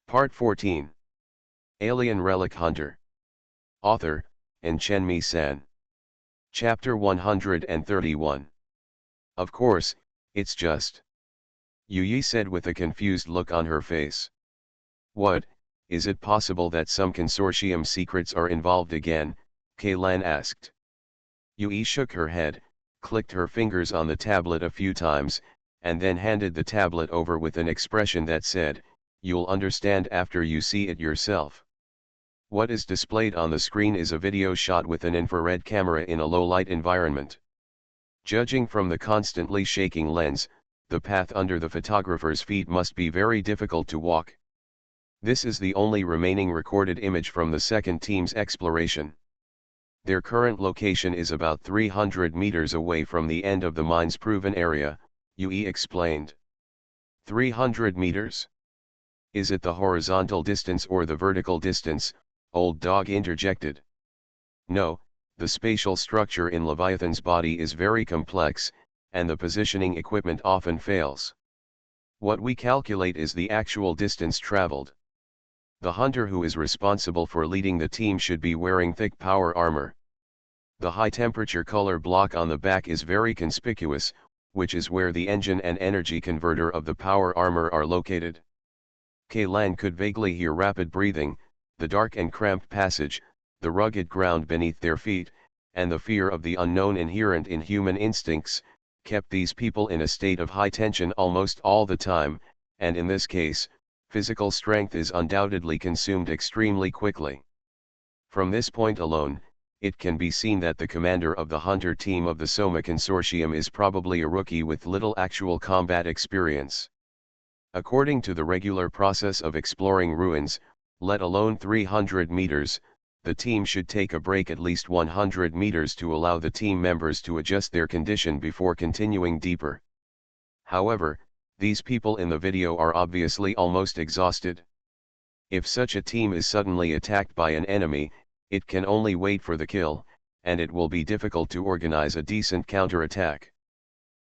Part 14. Alien Relic Hunter. Author, Enchenmi-san. Chapter 131. Of course, it's just. Yuyi said with a confused look on her face. What, is it possible that some consortium secrets are involved again? Kaylan asked. Yuyi shook her head, clicked her fingers on the tablet a few times, and then handed the tablet over with an expression that said, "You'll understand after you see it yourself." What is displayed on the screen is a video shot with an infrared camera in a low-light environment. Judging from the constantly shaking lens, the path under the photographer's feet must be very difficult to walk. This is the only remaining recorded image from the second team's exploration. Their current location is about 300 meters away from the end of the mine's proven area, Yui explained. 300 meters? Is it the horizontal distance or the vertical distance? Old Dog interjected. No, the spatial structure in Leviathan's body is very complex, and the positioning equipment often fails. What we calculate is the actual distance traveled. The hunter who is responsible for leading the team should be wearing thick power armor. The high-temperature color block on the back is very conspicuous, which is where the engine and energy converter of the power armor are located. Kaylan could vaguely hear rapid breathing, the dark and cramped passage, the rugged ground beneath their feet, and the fear of the unknown inherent in human instincts, kept these people in a state of high tension almost all the time, and in this case, physical strength is undoubtedly consumed extremely quickly. From this point alone, it can be seen that the commander of the hunter team of the Soma Consortium is probably a rookie with little actual combat experience. According to the regular process of exploring ruins, let alone 300 meters, the team should take a break at least 100 meters to allow the team members to adjust their condition before continuing deeper. However, these people in the video are obviously almost exhausted. If such a team is suddenly attacked by an enemy, it can only wait for the kill, and it will be difficult to organize a decent counterattack.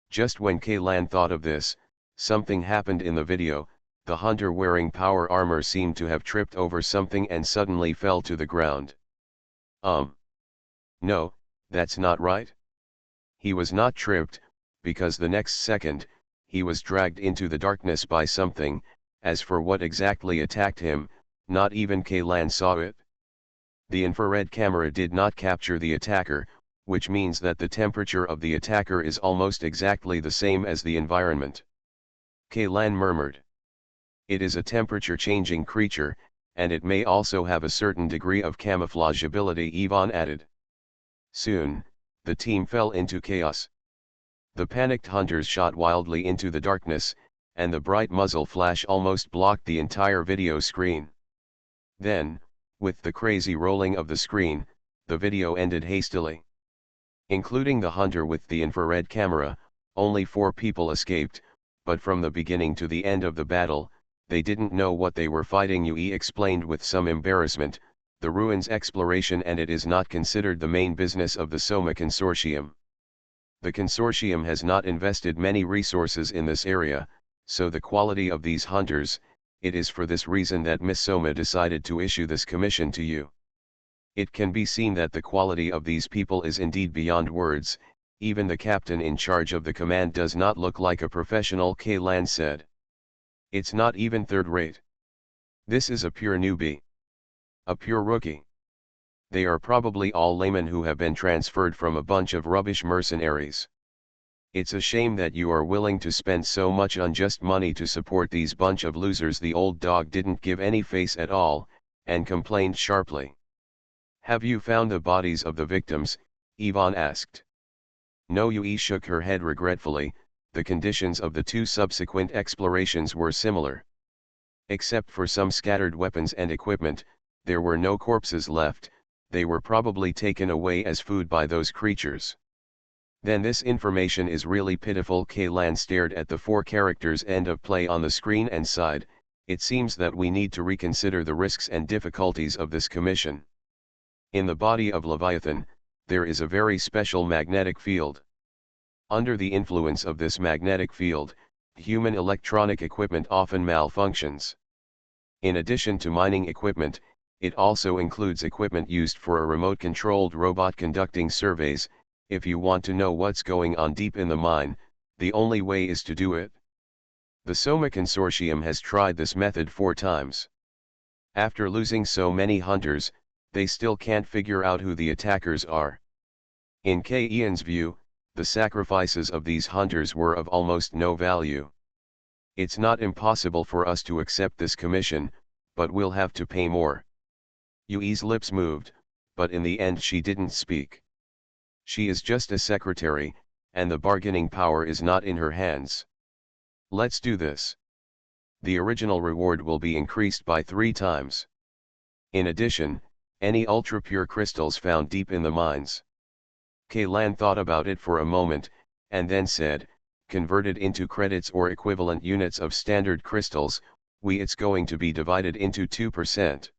Just when Kaylan thought of this, something happened in the video. The hunter wearing power armor seemed to have tripped over something and suddenly fell to the ground. No, that's not right. He was not tripped, because the next second, he was dragged into the darkness by something. As for what exactly attacked him, not even Kaylan saw it. The infrared camera did not capture the attacker, which means that the temperature of the attacker is almost exactly the same as the environment. Kaylan murmured. It is a temperature-changing creature, and it may also have a certain degree of camouflageability, Yvonne added. Soon, the team fell into chaos. The panicked hunters shot wildly into the darkness, and the bright muzzle flash almost blocked the entire video screen. Then, with the crazy rolling of the screen, the video ended hastily. Including the hunter with the infrared camera, only 4 people escaped, but from the beginning to the end of the battle, they didn't know what they were fighting, Yui explained with some embarrassment. The ruins exploration and it is not considered the main business of the Soma Consortium. The consortium has not invested many resources in this area, so the quality of these hunters, it is for this reason that Miss Soma decided to issue this commission to you. It can be seen that the quality of these people is indeed beyond words. Even the captain in charge of the command does not look like a professional, Kaylan said. It's not even third-rate. This is a pure newbie. A pure rookie. They are probably all laymen who have been transferred from a bunch of rubbish mercenaries. It's a shame that you are willing to spend so much unjust money to support these bunch of losers. The old dog didn't give any face at all, and complained sharply. Have you found the bodies of the victims? Yvonne asked. No, Yui shook her head regretfully. The conditions of the 2 subsequent explorations were similar. Except for some scattered weapons and equipment, there were no corpses left. They were probably taken away as food by those creatures. Then this information is really pitiful. Kaylan stared at the 4 characters' end of play on the screen and sighed. It seems that we need to reconsider the risks and difficulties of this commission. In the body of Leviathan, there is a very special magnetic field. Under the influence of this magnetic field, human electronic equipment often malfunctions. In addition to mining equipment, it also includes equipment used for a remote-controlled robot conducting surveys. If you want to know what's going on deep in the mine, the only way is to do it. The SOMA consortium has tried this method 4 times. After losing so many hunters, they still can't figure out who the attackers are. In K. Ian's view, the sacrifices of these hunters were of almost no value. It's not impossible for us to accept this commission, but we'll have to pay more. Yui's lips moved, but in the end she didn't speak. She is just a secretary, and the bargaining power is not in her hands. Let's do this. The original reward will be increased by 3 times. In addition, any ultra-pure crystals found deep in the mines. Kaylan thought about it for a moment, and then said, converted into credits or equivalent units of standard crystals, it's going to be divided into 2%.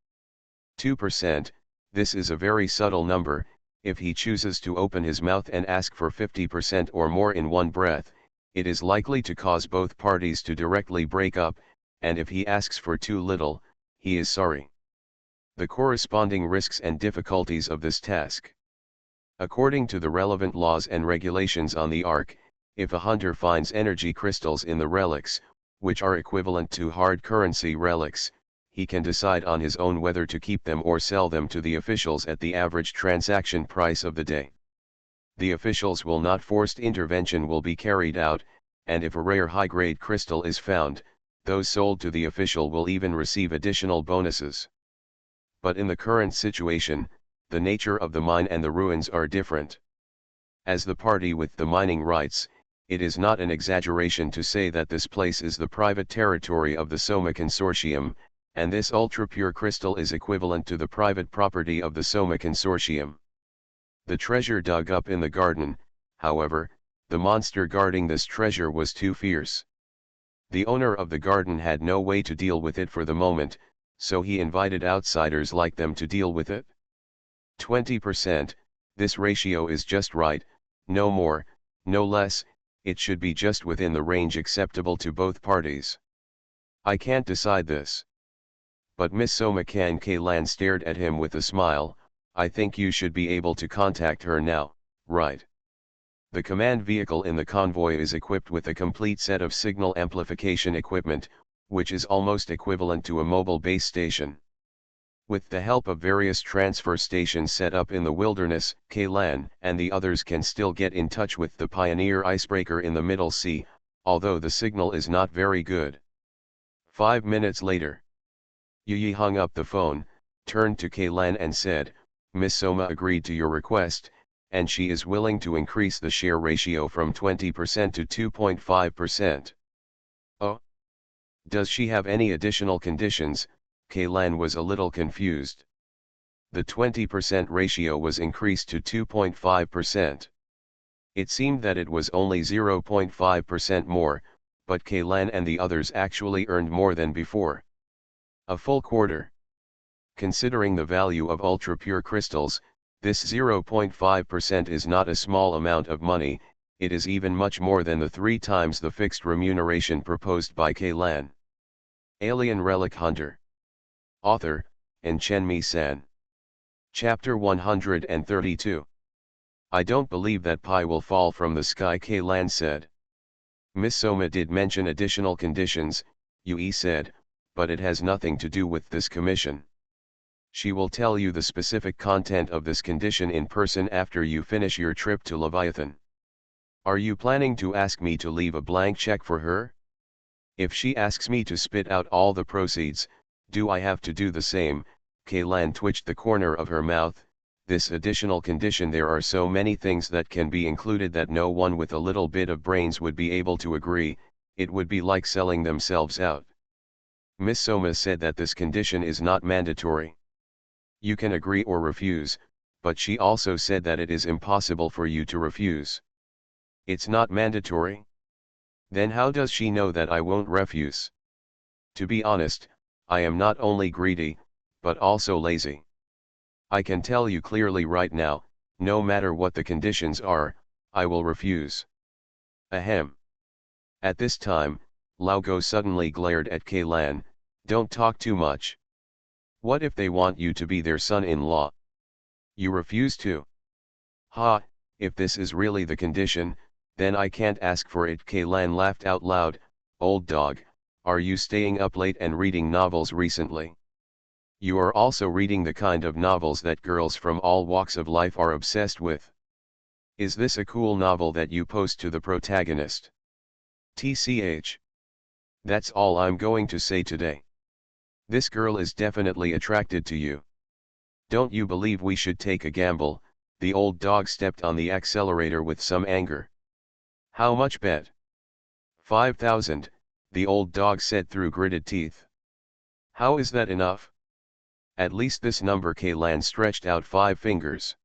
2%, this is a very subtle number. If he chooses to open his mouth and ask for 50% or more in one breath, it is likely to cause both parties to directly break up, and if he asks for too little, he is sorry. The corresponding risks and difficulties of this task. According to the relevant laws and regulations on the Ark, if a hunter finds energy crystals in the relics, which are equivalent to hard currency relics, he can decide on his own whether to keep them or sell them to the officials at the average transaction price of the day. The officials will not forced intervention will be carried out, and if a rare high-grade crystal is found, those sold to the official will even receive additional bonuses. But in the current situation, the nature of the mine and the ruins are different. As the party with the mining rights, it is not an exaggeration to say that this place is the private territory of the SOMA consortium, and this ultra-pure crystal is equivalent to the private property of the SOMA consortium. The treasure dug up in the garden, however, the monster guarding this treasure was too fierce. The owner of the garden had no way to deal with it for the moment, so he invited outsiders like them to deal with it. 20%, this ratio is just right, no more, no less, it should be just within the range acceptable to both parties. I can't decide this. But Miss Soma Kaylan stared at him with a smile. I think you should be able to contact her now, right? The command vehicle in the convoy is equipped with a complete set of signal amplification equipment, which is almost equivalent to a mobile base station. With the help of various transfer stations set up in the wilderness, Kaylan and the others can still get in touch with the Pioneer icebreaker in the Middle Sea, although the signal is not very good. 5 minutes later, Yi hung up the phone, turned to Kaylan and said, Miss Soma agreed to your request, and she is willing to increase the share ratio from 20% to 2.5%. Oh? Does she have any additional conditions? Kaylan was a little confused. The 20% ratio was increased to 2.5%. It seemed that it was only 0.5% more, but Kaylan and the others actually earned more than before. A full quarter. Considering the value of ultra-pure crystals, this 0.5% is not a small amount of money, it is even much more than the 3 times the fixed remuneration proposed by Kaylan. Alien Relic Hunter. Author, Chen San. Chapter 132. I don't believe that pie will fall from the sky, Kaylan said. Miss Soma did mention additional conditions, Yui said, but it has nothing to do with this commission. She will tell you the specific content of this condition in person after you finish your trip to Leviathan. Are you planning to ask me to leave a blank check for her? If she asks me to spit out all the proceeds, do I have to do the same? Kaylan twitched the corner of her mouth. This additional condition, there are so many things that can be included that no one with a little bit of brains would be able to agree, it would be like selling themselves out. Miss Soma said that this condition is not mandatory. You can agree or refuse, but she also said that it is impossible for you to refuse. It's not mandatory? Then how does she know that I won't refuse? To be honest, I am not only greedy, but also lazy. I can tell you clearly right now, no matter what the conditions are, I will refuse. Ahem. At this time, Lao Go suddenly glared at Kaylan. Don't talk too much. What if they want you to be their son-in-law? You refuse to. Ha, if this is really the condition, then I can't ask for it. Kaylan laughed out loud. Old dog, are you staying up late and reading novels recently? You are also reading the kind of novels that girls from all walks of life are obsessed with. Is this a cool novel that you post to the protagonist? TCH. That's all I'm going to say today. This girl is definitely attracted to you. Don't you believe we should take a gamble? The old dog stepped on the accelerator with some anger. How much bet? 5,000, the old dog said through gritted teeth. How is that enough? At least this number. Kaylan stretched out 5 fingers.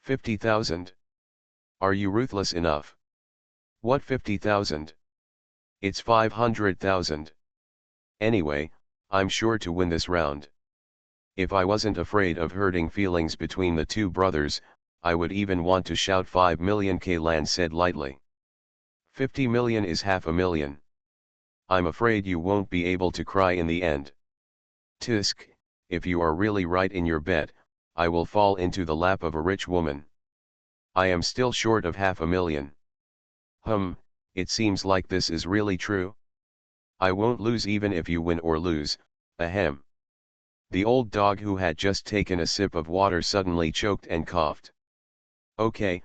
50,000. Are you ruthless enough? What 50,000? It's 500,000. Anyway, I'm sure to win this round. If I wasn't afraid of hurting feelings between the two brothers, I would even want to shout 5 million. Kaylan said lightly. 50 million is $500,000. I'm afraid you won't be able to cry in the end. Tisk, if you are really right in your bet, I will fall into the lap of a rich woman. I am still short of $500,000. It seems like this is really true. I won't lose even if you win or lose, ahem. The old dog, who had just taken a sip of water, suddenly choked and coughed. Okay,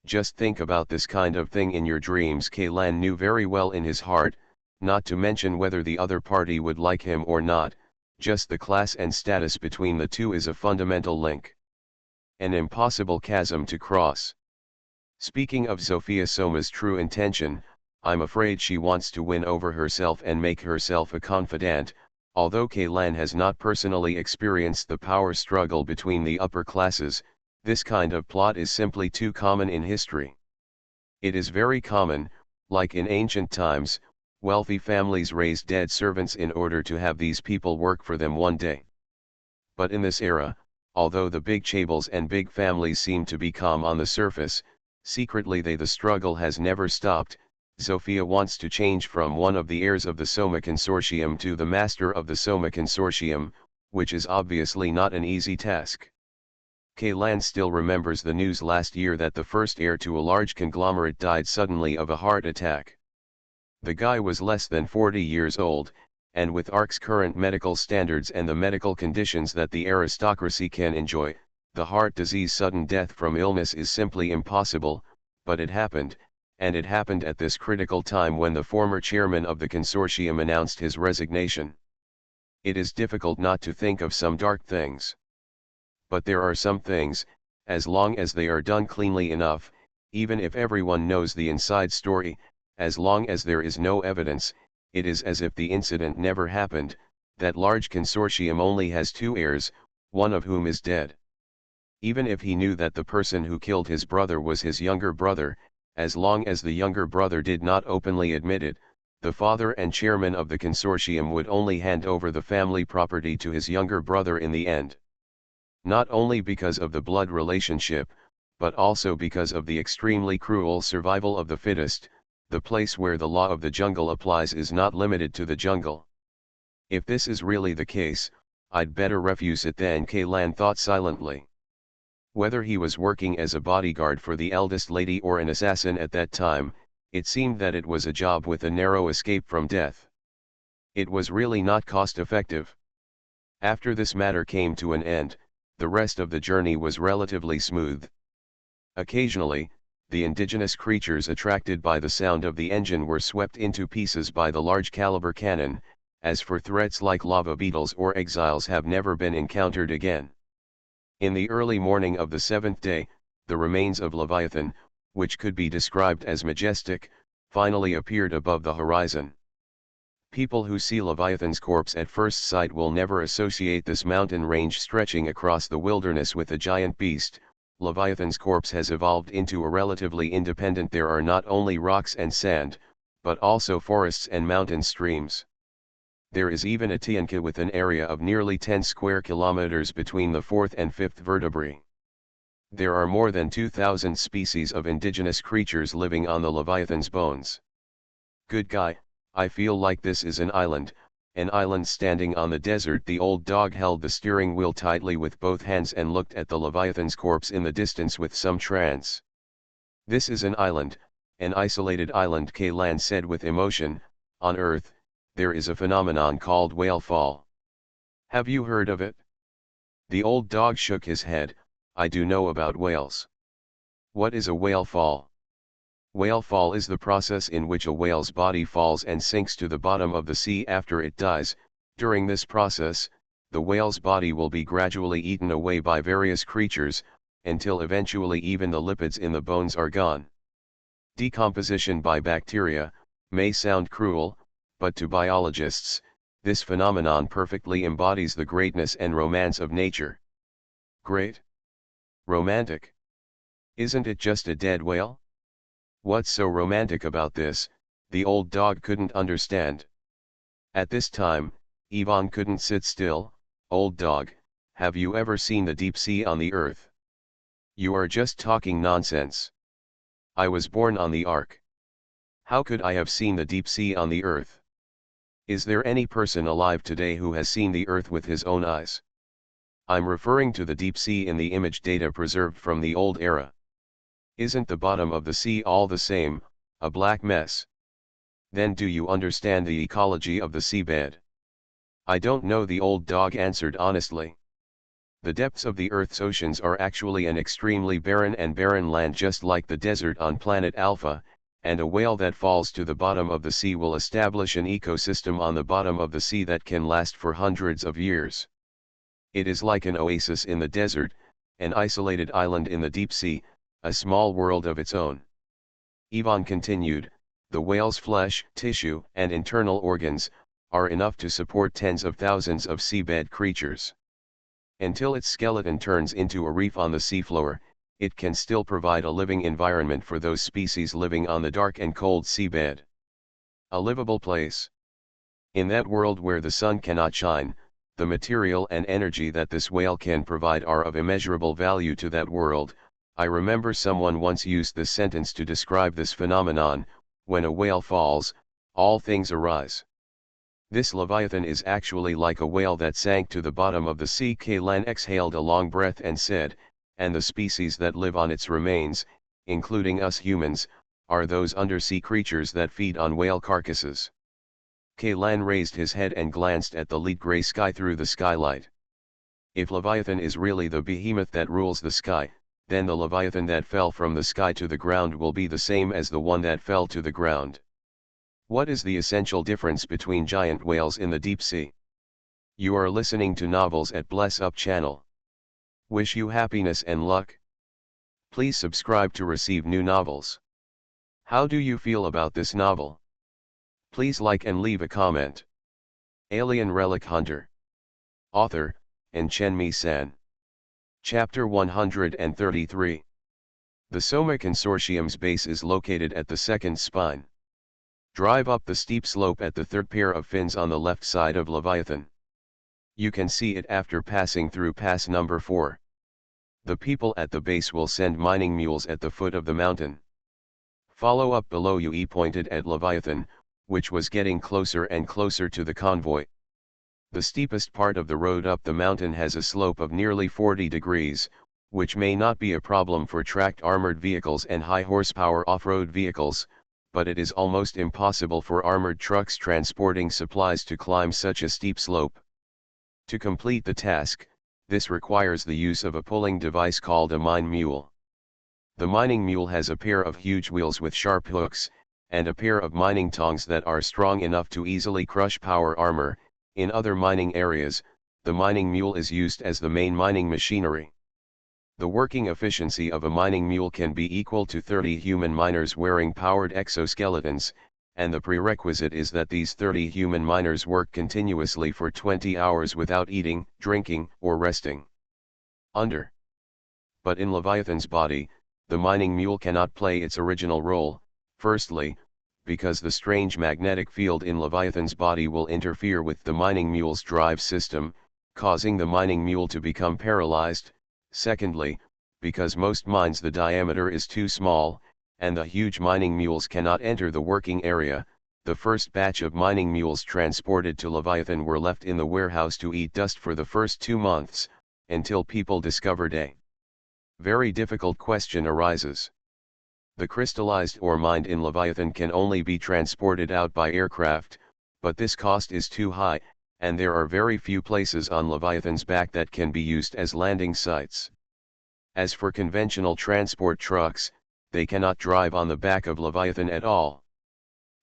just think about this kind of thing in your dreams. Kaylan knew very well in his heart, not to mention whether the other party would like him or not, just the class and status between the two is a fundamental link. An impossible chasm to cross. Speaking of Sophia Soma's true intention, I'm afraid she wants to win over herself and make herself a confidant. Although Kaylan has not personally experienced the power struggle between the upper classes, this kind of plot is simply too common in history. It is very common, like in ancient times, wealthy families raised dead servants in order to have these people work for them one day. But in this era, although the big chaebol and big families seem to be calm on the surface, secretly the struggle has never stopped. Sophia wants to change from one of the heirs of the Soma Consortium to the master of the Soma Consortium, which is obviously not an easy task. Kaylan still remembers the news last year that the first heir to a large conglomerate died suddenly of a heart attack. The guy was less than 40 years old, and with ARC's current medical standards and the medical conditions that the aristocracy can enjoy, the heart disease sudden death from illness is simply impossible, but it happened. And it happened at this critical time when the former chairman of the consortium announced his resignation. It is difficult not to think of some dark things. But there are some things, as long as they are done cleanly enough, even if everyone knows the inside story, as long as there is no evidence, it is as if the incident never happened. That large consortium only has 2 heirs, one of whom is dead. Even if he knew that the person who killed his brother was his younger brother, as long as the younger brother did not openly admit it, the father and chairman of the consortium would only hand over the family property to his younger brother in the end. Not only because of the blood relationship, but also because of the extremely cruel survival of the fittest. The place where the law of the jungle applies is not limited to the jungle. If this is really the case, I'd better refuse it then, Kaylan thought silently. Whether he was working as a bodyguard for the eldest lady or an assassin at that time, it seemed that it was a job with a narrow escape from death. It was really not cost-effective. After this matter came to an end, the rest of the journey was relatively smooth. Occasionally, the indigenous creatures attracted by the sound of the engine were swept into pieces by the large-caliber cannon. As for threats like lava beetles or exiles, have never been encountered again. In the early morning of the 7th day, the remains of Leviathan, which could be described as majestic, finally appeared above the horizon. People who see Leviathan's corpse at first sight will never associate this mountain range stretching across the wilderness with a giant beast. Leviathan's corpse has evolved into a relatively independent. There are not only rocks and sand, but also forests and mountain streams. There is even a Tianka with an area of nearly 10 square kilometers between the 4th and 5th vertebrae. There are more than 2,000 species of indigenous creatures living on the Leviathan's bones. Good guy, I feel like this is an island, An island standing on the desert. The old dog held the steering wheel tightly with both hands and looked at the Leviathan's corpse in the distance with some trance. This is an island, an isolated island, Kaylan said with emotion. On Earth, there is a phenomenon called whale fall. Have you heard of it? The old dog shook his head. I do know about whales. What is a whale fall? Whale fall is the process in which a whale's body falls and sinks to the bottom of the sea after it dies. During this process, the whale's body will be gradually eaten away by various creatures, until eventually even the lipids in the bones are gone. Decomposition by bacteria may sound cruel, but to biologists, this phenomenon perfectly embodies the greatness and romance of nature. Great? Romantic? Isn't it just a dead whale? What's so romantic about this? The old dog couldn't understand. At this time, Ivan couldn't sit still. Old dog, have you ever seen the deep sea on the earth? You are just talking nonsense. I was born on the Ark. How could I have seen the deep sea on the earth? Is there any person alive today who has seen the earth with his own eyes? I'm referring to the deep sea in the image data preserved from the old era. Isn't the bottom of the sea all the same, a black mess? Then do you understand the ecology of the seabed? I don't know, the old dog answered honestly. The depths of the Earth's oceans are actually an extremely barren land, just like the desert on planet Alpha, and a whale that falls to the bottom of the sea will establish an ecosystem on the bottom of the sea that can last for hundreds of years. It is like an oasis in the desert, an isolated island in the deep sea, a small world of its own. Ivan continued, the whale's flesh, tissue, and internal organs are enough to support tens of thousands of seabed creatures. Until its skeleton turns into a reef on the seafloor, it can still provide a living environment for those species living on the dark and cold seabed. A livable place. In that world where the sun cannot shine, the material and energy that this whale can provide are of immeasurable value to that world. I remember someone once used this sentence to describe this phenomenon: when a whale falls, all things arise. This Leviathan is actually like a whale that sank to the bottom of the sea. Kaylan exhaled a long breath and said, and the species that live on its remains, including us humans, are those undersea creatures that feed on whale carcasses. Kaylan raised his head and glanced at the lead gray sky through the skylight. If Leviathan is really the behemoth that rules the sky, then the Leviathan that fell from the sky to the ground will be the same as the one that fell to the ground. What is the essential difference between giant whales in the deep sea? You are listening to Novels at Bless Up channel. Wish you happiness and luck. Please subscribe to receive new novels. How do you feel about this novel? Please like and leave a comment. Alien Relic Hunter. Author, Chen-Mi-san. Chapter 133. The Soma Consortium's base is located at the second spine. Drive up the steep slope at the third pair of fins on the left side of Leviathan. You can see it after passing through pass number 4. The people at the base will send mining mules at the foot of the mountain. Follow up below you. He pointed at Leviathan, which was getting closer and closer to the convoy. The steepest part of the road up the mountain has a slope of nearly 40 degrees, which may not be a problem for tracked armored vehicles and high horsepower off-road vehicles, but it is almost impossible for armored trucks transporting supplies to climb such a steep slope. To complete the task, this requires the use of a pulling device called a mine mule. The mining mule has a pair of huge wheels with sharp hooks, and a pair of mining tongs that are strong enough to easily crush power armor. In other mining areas, the mining mule is used as the main mining machinery. The working efficiency of a mining mule can be equal to 30 human miners wearing powered exoskeletons, and the prerequisite is that these 30 human miners work continuously for 20 hours without eating, drinking, or resting. But in Leviathan's body, the mining mule cannot play its original role. Firstly, because the strange magnetic field in Leviathan's body will interfere with the mining mule's drive system, causing the mining mule to become paralyzed. Secondly, because most mines the diameter is too small, and the huge mining mules cannot enter the working area, the first batch of mining mules transported to Leviathan were left in the warehouse to eat dust for the first 2 months, until people discovered a very difficult question arises. The crystallized ore mined in Leviathan can only be transported out by aircraft, but this cost is too high, and there are very few places on Leviathan's back that can be used as landing sites. As for conventional transport trucks, they cannot drive on the back of Leviathan at all.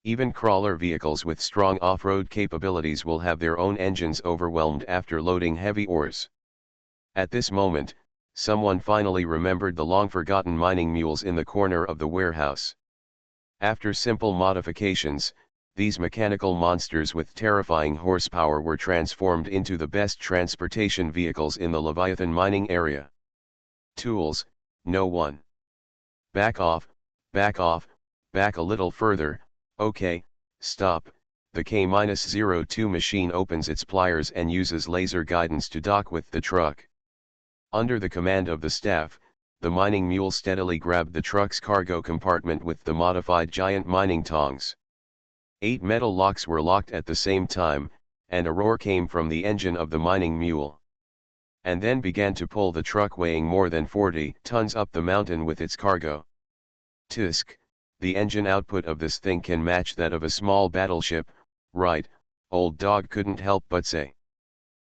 Even crawler vehicles with strong off-road capabilities will have their own engines overwhelmed after loading heavy ores. At this moment, someone finally remembered the long-forgotten mining mules in the corner of the warehouse. After simple modifications, these mechanical monsters with terrifying horsepower were transformed into the best transportation vehicles in the Leviathan mining area. Tools, no one. Back off, back a little further, okay, stop. The K-02 machine opens its pliers and uses laser guidance to dock with the truck. Under the command of the staff, the mining mule steadily grabbed the truck's cargo compartment with the modified giant mining tongs. 8 metal locks were locked at the same time, and a roar came from the engine of the mining mule. And then began to pull the truck weighing more than 40 tons up the mountain with its cargo. Tisk, the engine output of this thing can match that of a small battleship, right? Old dog couldn't help but say.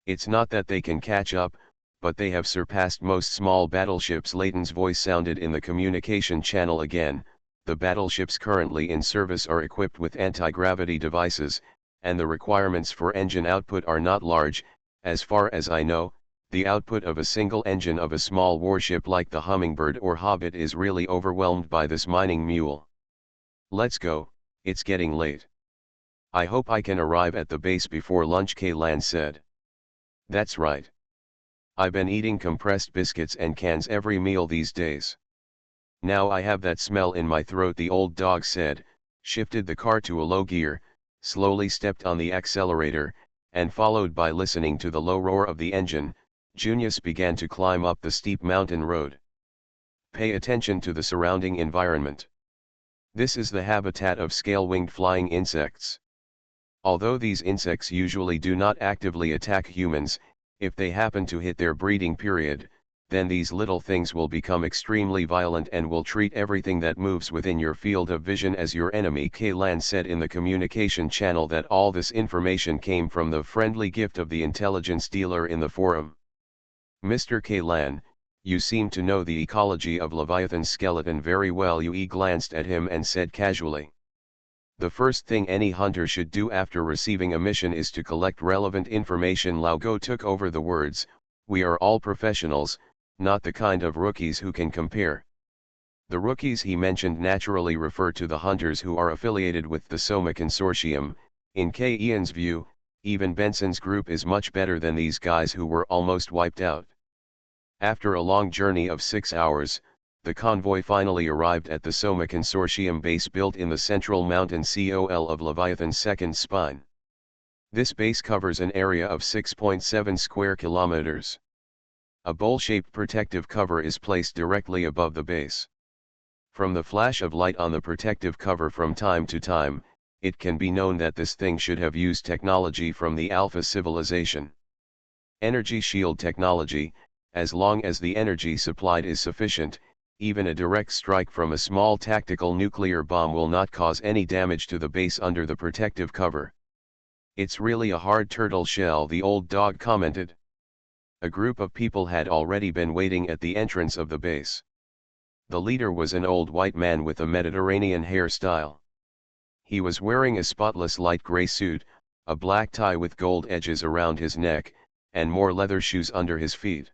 It's not that they can catch up, but they have surpassed most small battleships. Layton's voice sounded in the communication channel again. The battleships currently in service are equipped with anti-gravity devices, and the requirements for engine output are not large. As far as I know, the output of a single engine of a small warship like the Hummingbird or Hobbit is really overwhelmed by this mining mule. Let's go, it's getting late. I hope I can arrive at the base before lunch, Kaylan said. That's right. I've been eating compressed biscuits and cans every meal these days. Now I have that smell in my throat, the old dog said, shifted the car to a low gear, slowly stepped on the accelerator, and followed by listening to the low roar of the engine, Junius began to climb up the steep mountain road. Pay attention to the surrounding environment. This is the habitat of scale-winged flying insects. Although these insects usually do not actively attack humans, if they happen to hit their breeding period, then these little things will become extremely violent and will treat everything that moves within your field of vision as your enemy. Kaylan said in the communication channel that all this information came from the friendly gift of the intelligence dealer in the forum. Mr. Kaylan, you seem to know the ecology of Leviathan's skeleton very well. Yui glanced at him and said casually. The first thing any hunter should do after receiving a mission is to collect relevant information. Lao Go took over the words. We are all professionals, not the kind of rookies who can compare. The rookies he mentioned naturally refer to the hunters who are affiliated with the Soma Consortium. In K. Ian's view, even Benson's group is much better than these guys who were almost wiped out. After a long journey of 6 hours, the convoy finally arrived at the Soma Consortium base built in the central mountain COL of Leviathan's second spine. This base covers an area of 6.7 square kilometers. A bowl-shaped protective cover is placed directly above the base. From the flash of light on the protective cover from time to time, it can be known that this thing should have used technology from the Alpha civilization. Energy shield technology. As long as the energy supplied is sufficient, even a direct strike from a small tactical nuclear bomb will not cause any damage to the base under the protective cover. It's really a hard turtle shell, the old dog commented. A group of people had already been waiting at the entrance of the base. The leader was an old white man with a Mediterranean hairstyle. He was wearing a spotless light gray suit, a black tie with gold edges around his neck, and more leather shoes under his feet.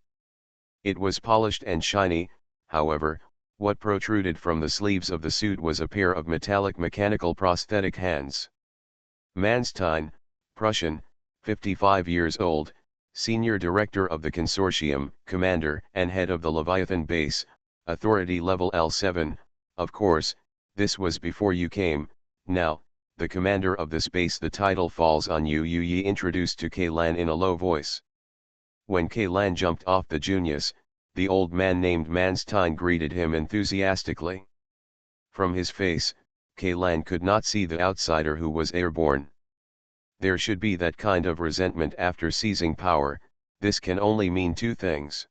It was polished and shiny. However, what protruded from the sleeves of the suit was a pair of metallic mechanical prosthetic hands. Manstein, Prussian, 55 years old, senior director of the consortium, commander and head of the Leviathan base, authority level L7, of course, this was before you came. Now, the commander of this base, the title falls on you, Yi introduced to Kaylan in a low voice. When Kaylan jumped off the Junius, the old man named Manstein greeted him enthusiastically. From his face, Kaylan could not see the outsider who was airborne. There should be that kind of resentment after seizing power. This can only mean two things.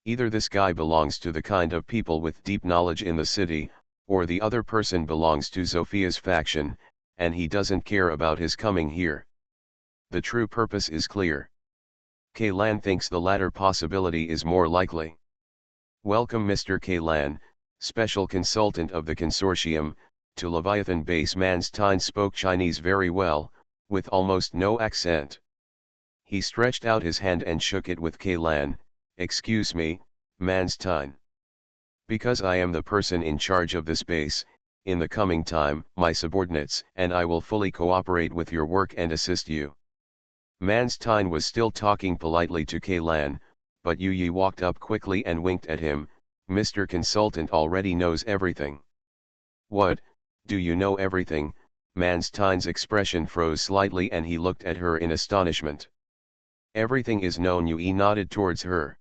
Either this guy belongs to the kind of people with deep knowledge in the city, or the other person belongs to Zophia's faction, and he doesn't care about his coming here. The true purpose is clear. Kaylan thinks the latter possibility is more likely. Welcome Mr. Kaylan, special consultant of the consortium, to Leviathan base. Manstein spoke Chinese very well, with almost no accent. He stretched out his hand and shook it with Kaylan. Excuse me, Manstein. Because I am the person in charge of this base, in the coming time, my subordinates and I will fully cooperate with your work and assist you. Manstein was still talking politely to Kaylan, but Yu Yi walked up quickly and winked at him. Mr. Consultant already knows everything. What, do you know everything? Manstein's expression froze slightly and he looked at her in astonishment. Everything is known. Yu Yi nodded towards her.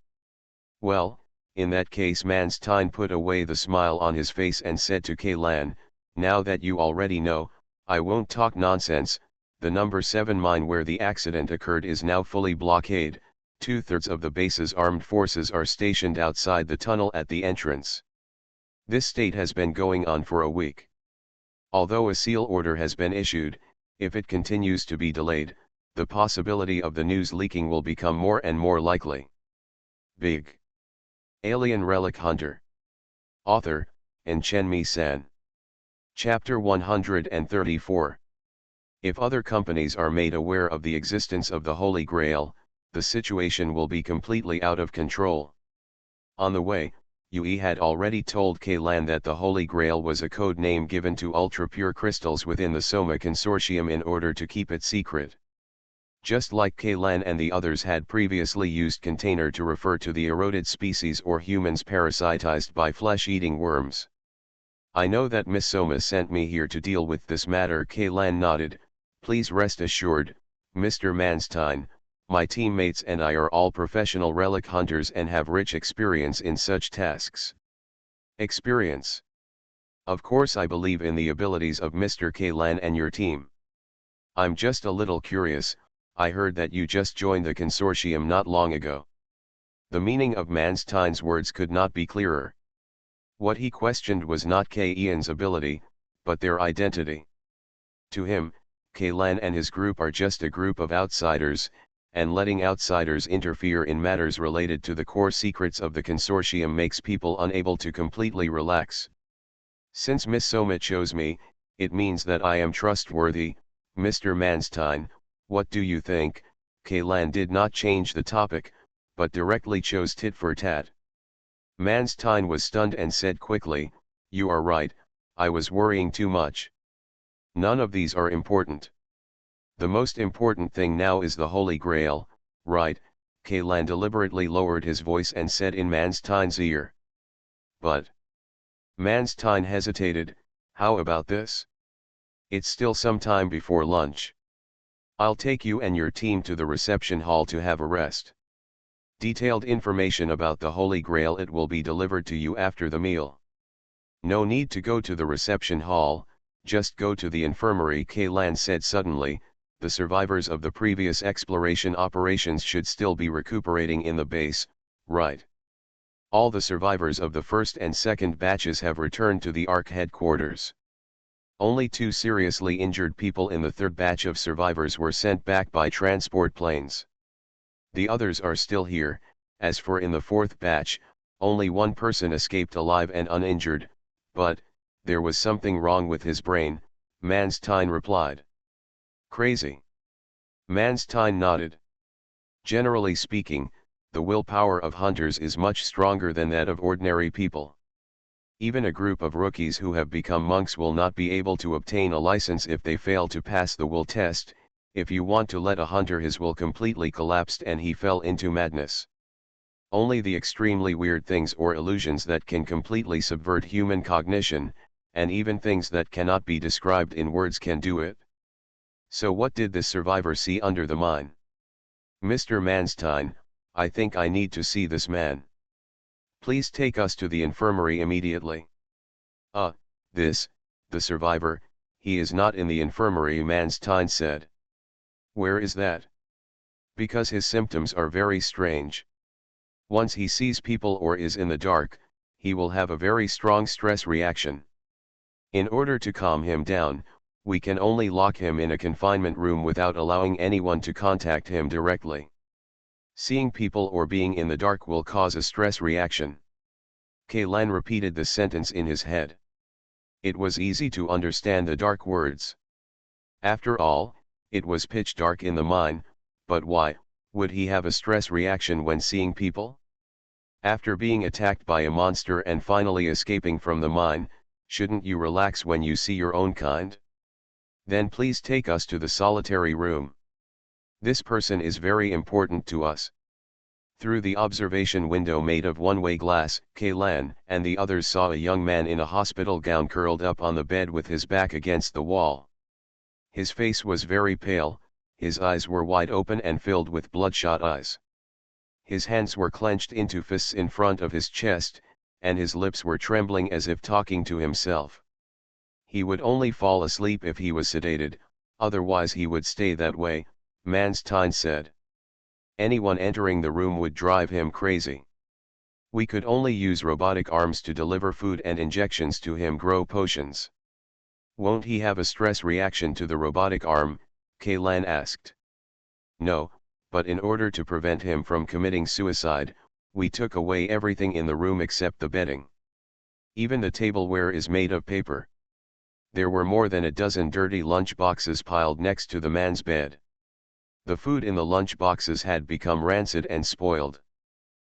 Well, in that case Manstein put away the smile on his face and said to Kaylan, now that you already know, I won't talk nonsense. The number 7 mine where the accident occurred is now fully blockaded. 2/3 of the base's armed forces are stationed outside the tunnel at the entrance. This state has been going on for a week. Although a seal order has been issued, if it continues to be delayed, the possibility of the news leaking will become more and more likely. Big Alien Relic Hunter. Author, Chenmi-san. Chapter 134. If other companies are made aware of the existence of the Holy Grail, the situation will be completely out of control. On the way, Yui had already told Kaylan that the Holy Grail was a code name given to ultra-pure crystals within the Soma Consortium in order to keep it secret. Just like Kaylan and the others had previously used container to refer to the eroded species or humans parasitized by flesh-eating worms. I know that Miss Soma sent me here to deal with this matter. Kaylan nodded. Please rest assured, Mr. Manstein, my teammates and I are all professional relic hunters and have rich experience in such tasks. Experience? Of course I believe in the abilities of Mr. Kaylan and your team. I'm just a little curious. I heard that you just joined the consortium not long ago. The meaning of Manstein's words could not be clearer. What he questioned was not K-Ian's ability, but their identity. To him, Kaylan and his group are just a group of outsiders, and letting outsiders interfere in matters related to the core secrets of the consortium makes people unable to completely relax. Since Miss Soma chose me, it means that I am trustworthy. Mr. Manstein, what do you think? Kaylan did not change the topic, but directly chose tit for tat. Manstein was stunned and said quickly, you are right, I was worrying too much. None of these are important. The most important thing now is the Holy Grail, right? Kaylan deliberately lowered his voice and said in Manstein's ear. But Manstein hesitated. How about this? It's still some time before lunch. I'll take you and your team to the reception hall to have a rest. Detailed information about the Holy Grail, it will be delivered to you after the meal. No need to go to the reception hall, just go to the infirmary. Kaylan said suddenly. The survivors of the previous exploration operations should still be recuperating in the base, right? All the survivors of the first and second batches have returned to the ARC headquarters. Only 2 seriously injured people in the third batch of survivors were sent back by transport planes. The others are still here. As for in the fourth batch, only 1 person escaped alive and uninjured, but there was something wrong with his brain, Manstein replied. Crazy? Manstein nodded. Generally speaking, the willpower of hunters is much stronger than that of ordinary people. Even a group of rookies who have become monks will not be able to obtain a license if they fail to pass the will test. If you want to let a hunter, his will completely collapsed and he fell into madness. Only the extremely weird things or illusions that can completely subvert human cognition, and even things that cannot be described in words can do it. So what did this survivor see under the mine? Mr. Manstein, I think I need to see this man. Please take us to the infirmary immediately. This the survivor, he is not in the infirmary, Manstein said. Where is that? Because his symptoms are very strange. Once he sees people or is in the dark, he will have a very strong stress reaction. In order to calm him down, we can only lock him in a confinement room without allowing anyone to contact him directly. Seeing people or being in the dark will cause a stress reaction. Kaylan repeated the sentence in his head. It was easy to understand the dark words. After all, it was pitch dark in the mine, but why would he have a stress reaction when seeing people? After being attacked by a monster and finally escaping from the mine, shouldn't you relax when you see your own kind? Then please take us to the solitary room. This person is very important to us. Through the observation window made of one-way glass, Kaylan and the others saw a young man in a hospital gown curled up on the bed with his back against the wall. His face was very pale, his eyes were wide open and filled with bloodshot eyes. His hands were clenched into fists in front of his chest, and his lips were trembling as if talking to himself. He would only fall asleep if he was sedated, otherwise he would stay that way, Manstein said. Anyone entering the room would drive him crazy. We could only use robotic arms to deliver food and injections to him, grow potions. Won't he have a stress reaction to the robotic arm? Kaylan asked. No, but in order to prevent him from committing suicide, we took away everything in the room except the bedding. Even the tableware is made of paper. There were more than a dozen dirty lunch boxes piled next to the man's bed. The food in the lunch boxes had become rancid and spoiled.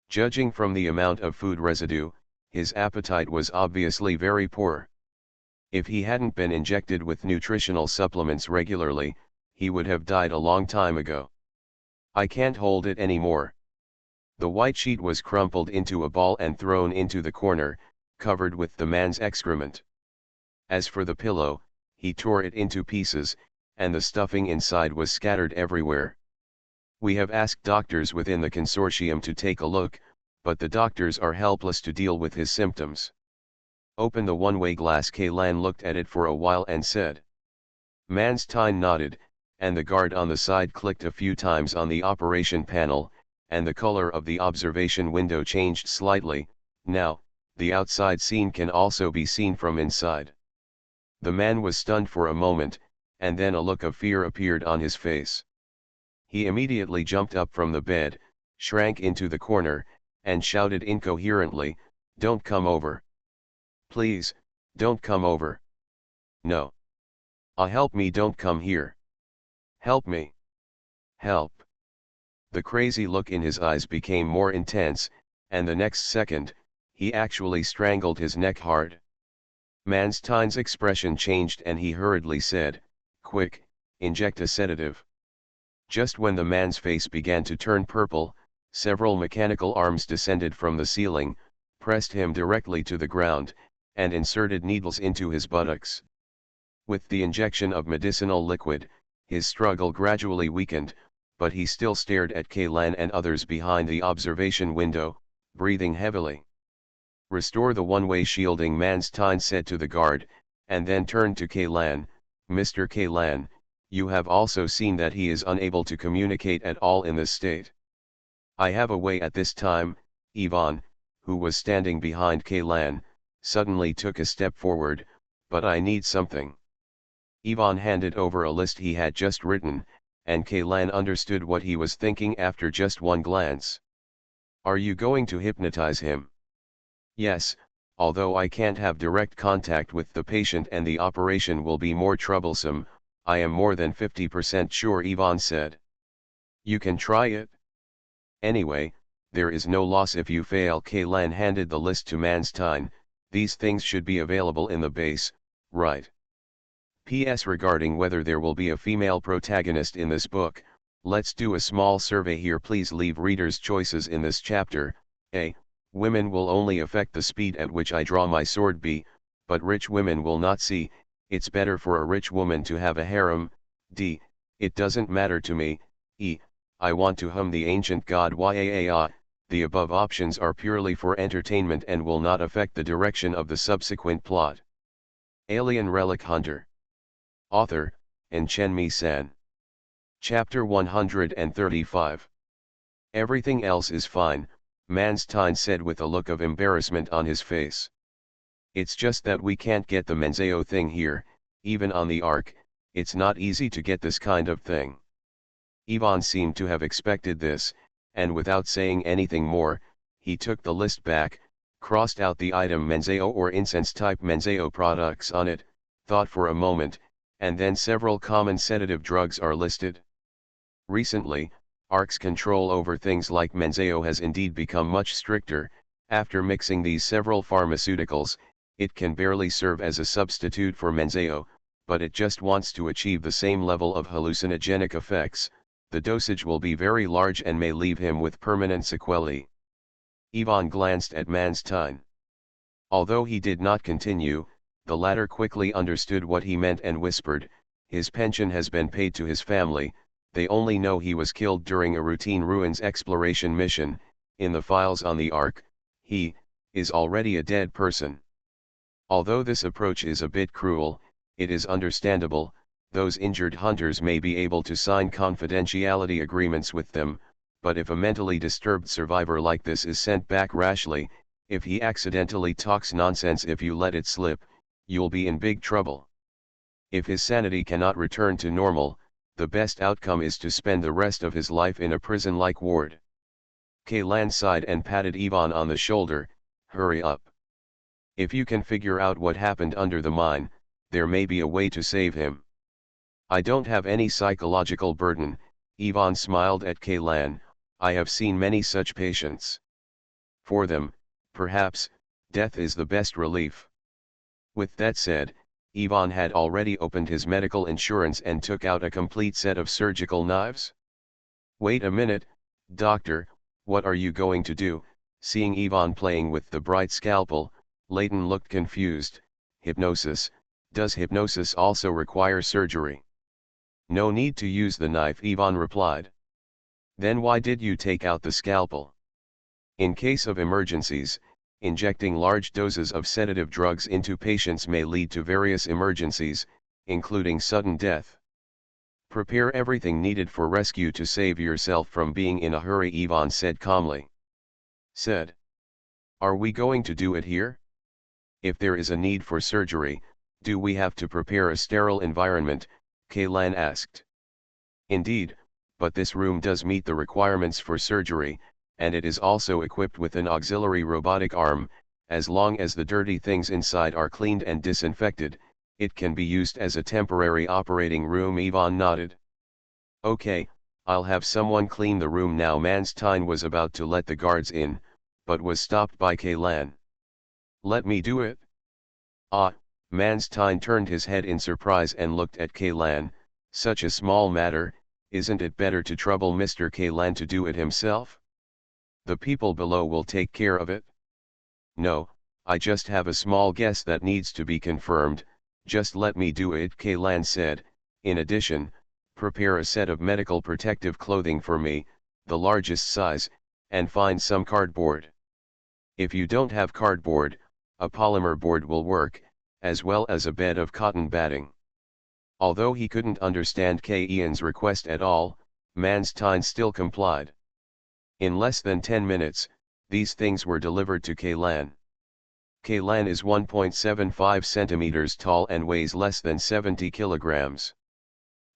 Judging from the amount of food residue, his appetite was obviously very poor. If he hadn't been injected with nutritional supplements regularly, he would have died a long time ago. I can't hold it anymore. The white sheet was crumpled into a ball and thrown into the corner, covered with the man's excrement. As for the pillow, he tore it into pieces, and the stuffing inside was scattered everywhere. We have asked doctors within the consortium to take a look, but the doctors are helpless to deal with his symptoms. Open the one-way glass. Kaylan looked at it for a while and said. Manstein nodded, and the guard on the side clicked a few times on the operation panel, and the color of the observation window changed slightly. Now, the outside scene can also be seen from inside. The man was stunned for a moment, and then a look of fear appeared on his face. He immediately jumped up from the bed, shrank into the corner, and shouted incoherently, "Don't come over. Please, don't come over. No. Help me, don't come here. Help me. Help." The crazy look in his eyes became more intense, and the next second, he actually strangled his neck hard. Manstein's expression changed and he hurriedly said, "Quick, inject a sedative." Just when the man's face began to turn purple, several mechanical arms descended from the ceiling, pressed him directly to the ground, and inserted needles into his buttocks. With the injection of medicinal liquid, his struggle gradually weakened, but he still stared at Kaylan and others behind the observation window, breathing heavily. "Restore the one-way shielding," Manstein said to the guard, and then turned to Kaylan. "Mr. Kaylan, you have also seen that he is unable to communicate at all in this state. I have a way." At this time, Ivan, who was standing behind Kaylan, suddenly took a step forward. "But I need something." Ivan handed over a list he had just written, and Kaylan understood what he was thinking after just one glance. "Are you going to hypnotize him?" "Yes, although I can't have direct contact with the patient and the operation will be more troublesome, I am more than 50% sure," Ivan said. "You can try it. Anyway, there is no loss if you fail." Kaylan handed the list to Manstein. "These things should be available in the base, right? P.S. Regarding whether there will be a female protagonist in this book, let's do a small survey here. Please leave readers' choices in this chapter. A. Women will only affect the speed at which I draw my sword. B. But rich women will not. C. It's better for a rich woman to have a harem. D. It doesn't matter to me. E. I want to hum the ancient god Yaa. The above options are purely for entertainment and will not affect the direction of the subsequent plot. Alien Relic Hunter. Author, Chenmi-san. Chapter 135. Everything else is fine, Manstein said with a look of embarrassment on his face. It's just that we can't get the Menzeo thing here, even on the Ark, it's not easy to get this kind of thing. Ivan seemed to have expected this, and without saying anything more, he took the list back, crossed out the item Menzeo or incense-type Menzeo products on it, thought for a moment, and then several common sedative drugs are listed. Recently, Ark's control over things like Menzeo has indeed become much stricter. After mixing these several pharmaceuticals, it can barely serve as a substitute for Menzeo, but it just wants to achieve the same level of hallucinogenic effects. The dosage will be very large and may leave him with permanent sequelae. Ivan glanced at Manstein. Although he did not continue, the latter quickly understood what he meant and whispered, "His pension has been paid to his family, they only know he was killed during a routine ruins exploration mission. In the files on the Ark, he is already a dead person." Although this approach is a bit cruel, it is understandable. Those injured hunters may be able to sign confidentiality agreements with them, but if a mentally disturbed survivor like this is sent back rashly, if he accidentally talks nonsense, if you let it slip, you'll be in big trouble. If his sanity cannot return to normal, the best outcome is to spend the rest of his life in a prison-like ward. Kaylan sighed and patted Ivan on the shoulder. "Hurry up. If you can figure out what happened under the mine, there may be a way to save him." "I don't have any psychological burden," Ivan smiled at Kaylan. "I have seen many such patients. For them, perhaps, death is the best relief." With that said, Ivan had already opened his medical insurance and took out a complete set of surgical knives. "Wait a minute, doctor, what are you going to do?" Seeing Ivan playing with the bright scalpel, Leighton looked confused. "Hypnosis, does hypnosis also require surgery?" "No need to use the knife," Ivan replied. "Then why did you take out the scalpel?" "In case of emergencies, injecting large doses of sedative drugs into patients may lead to various emergencies, including sudden death. Prepare everything needed for rescue to save yourself from being in a hurry," Ivan said calmly. Said. "Are we going to do it here? If there is a need for surgery, do we have to prepare a sterile environment?" Kaylan asked. "Indeed, but this room does meet the requirements for surgery, and it is also equipped with an auxiliary robotic arm. As long as the dirty things inside are cleaned and disinfected, it can be used as a temporary operating room." Ivan nodded. "Okay, I'll have someone clean the room now." Manstein was about to let the guards in, but was stopped by Kaylan. "Let me do it." "Ah," Manstein turned his head in surprise and looked at Kaylan. "Such a small matter, isn't it better to trouble Mr. Kaylan to do it himself? The people below will take care of it." "No, I just have a small guess that needs to be confirmed, just let me do it," Kaylan said. "In addition, prepare a set of medical protective clothing for me, the largest size, and find some cardboard. If you don't have cardboard, a polymer board will work, as well as a bed of cotton batting." Although he couldn't understand Ian's request at all, Manstein still complied. In less than 10 minutes, these things were delivered to Kaylan. Kaylan is 1.75 centimeters tall and weighs less than 70 kilograms.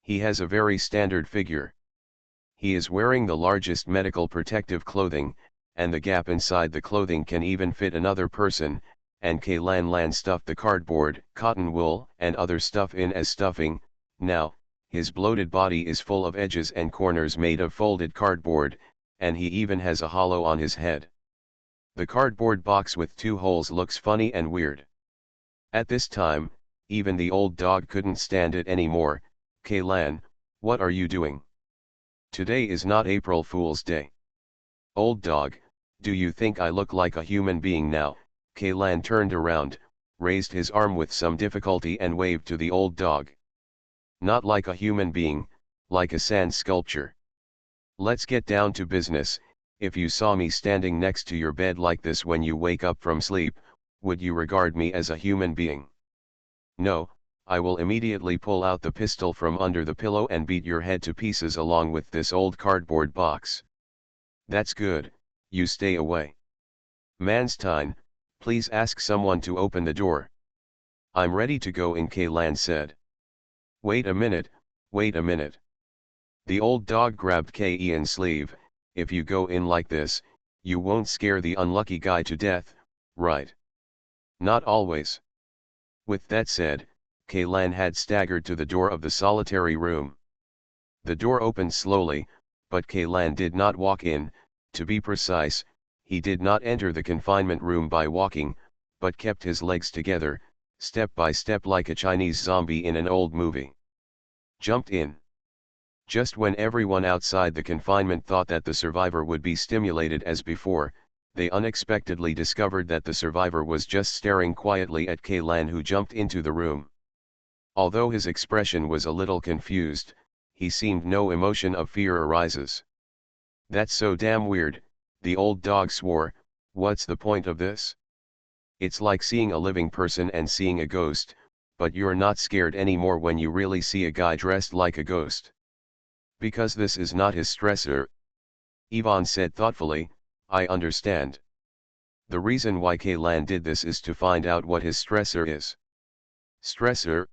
He has a very standard figure. He is wearing the largest medical protective clothing, and the gap inside the clothing can even fit another person, and Kaylan stuffed the cardboard, cotton wool, and other stuff in as stuffing. Now, his bloated body is full of edges and corners made of folded cardboard, and he even has a hollow on his head. The cardboard box with 2 holes looks funny and weird. At this time, even the old dog couldn't stand it anymore. "Kaylan, what are you doing? Today is not April Fool's Day. Old dog, do you think I look like a human being now?" Kaylan turned around, raised his arm with some difficulty and waved to the old dog. "Not like a human being, like a sand sculpture. Let's get down to business. If you saw me standing next to your bed like this when you wake up from sleep, would you regard me as a human being?" No, I will immediately pull out the pistol from under the pillow and beat your head to pieces along with this old cardboard box. That's good, you stay away. Manstein, please ask someone to open the door. I'm ready to go in, Kaylan said. Wait a minute, wait a minute. The old dog grabbed Ian's sleeve. If you go in like this, you won't scare the unlucky guy to death, right? Not always. With that said, Kaylan had staggered to the door of the solitary room. The door opened slowly, but Kaylan did not walk in. To be precise, he did not enter the confinement room by walking, but kept his legs together, step by step like a Chinese zombie in an old movie. Jumped in. Just when everyone outside the confinement thought that the survivor would be stimulated as before, they unexpectedly discovered that the survivor was just staring quietly at Kaylan, who jumped into the room. Although his expression was a little confused, he seemed no emotion of fear arises. That's so damn weird, the old dog swore. What's the point of this? It's like seeing a living person and seeing a ghost, but you're not scared anymore when you really see a guy dressed like a ghost. Because this is not his stressor. Yvonne said thoughtfully, I understand. The reason why Kaylan did this is to find out what his stressor is. Stressor?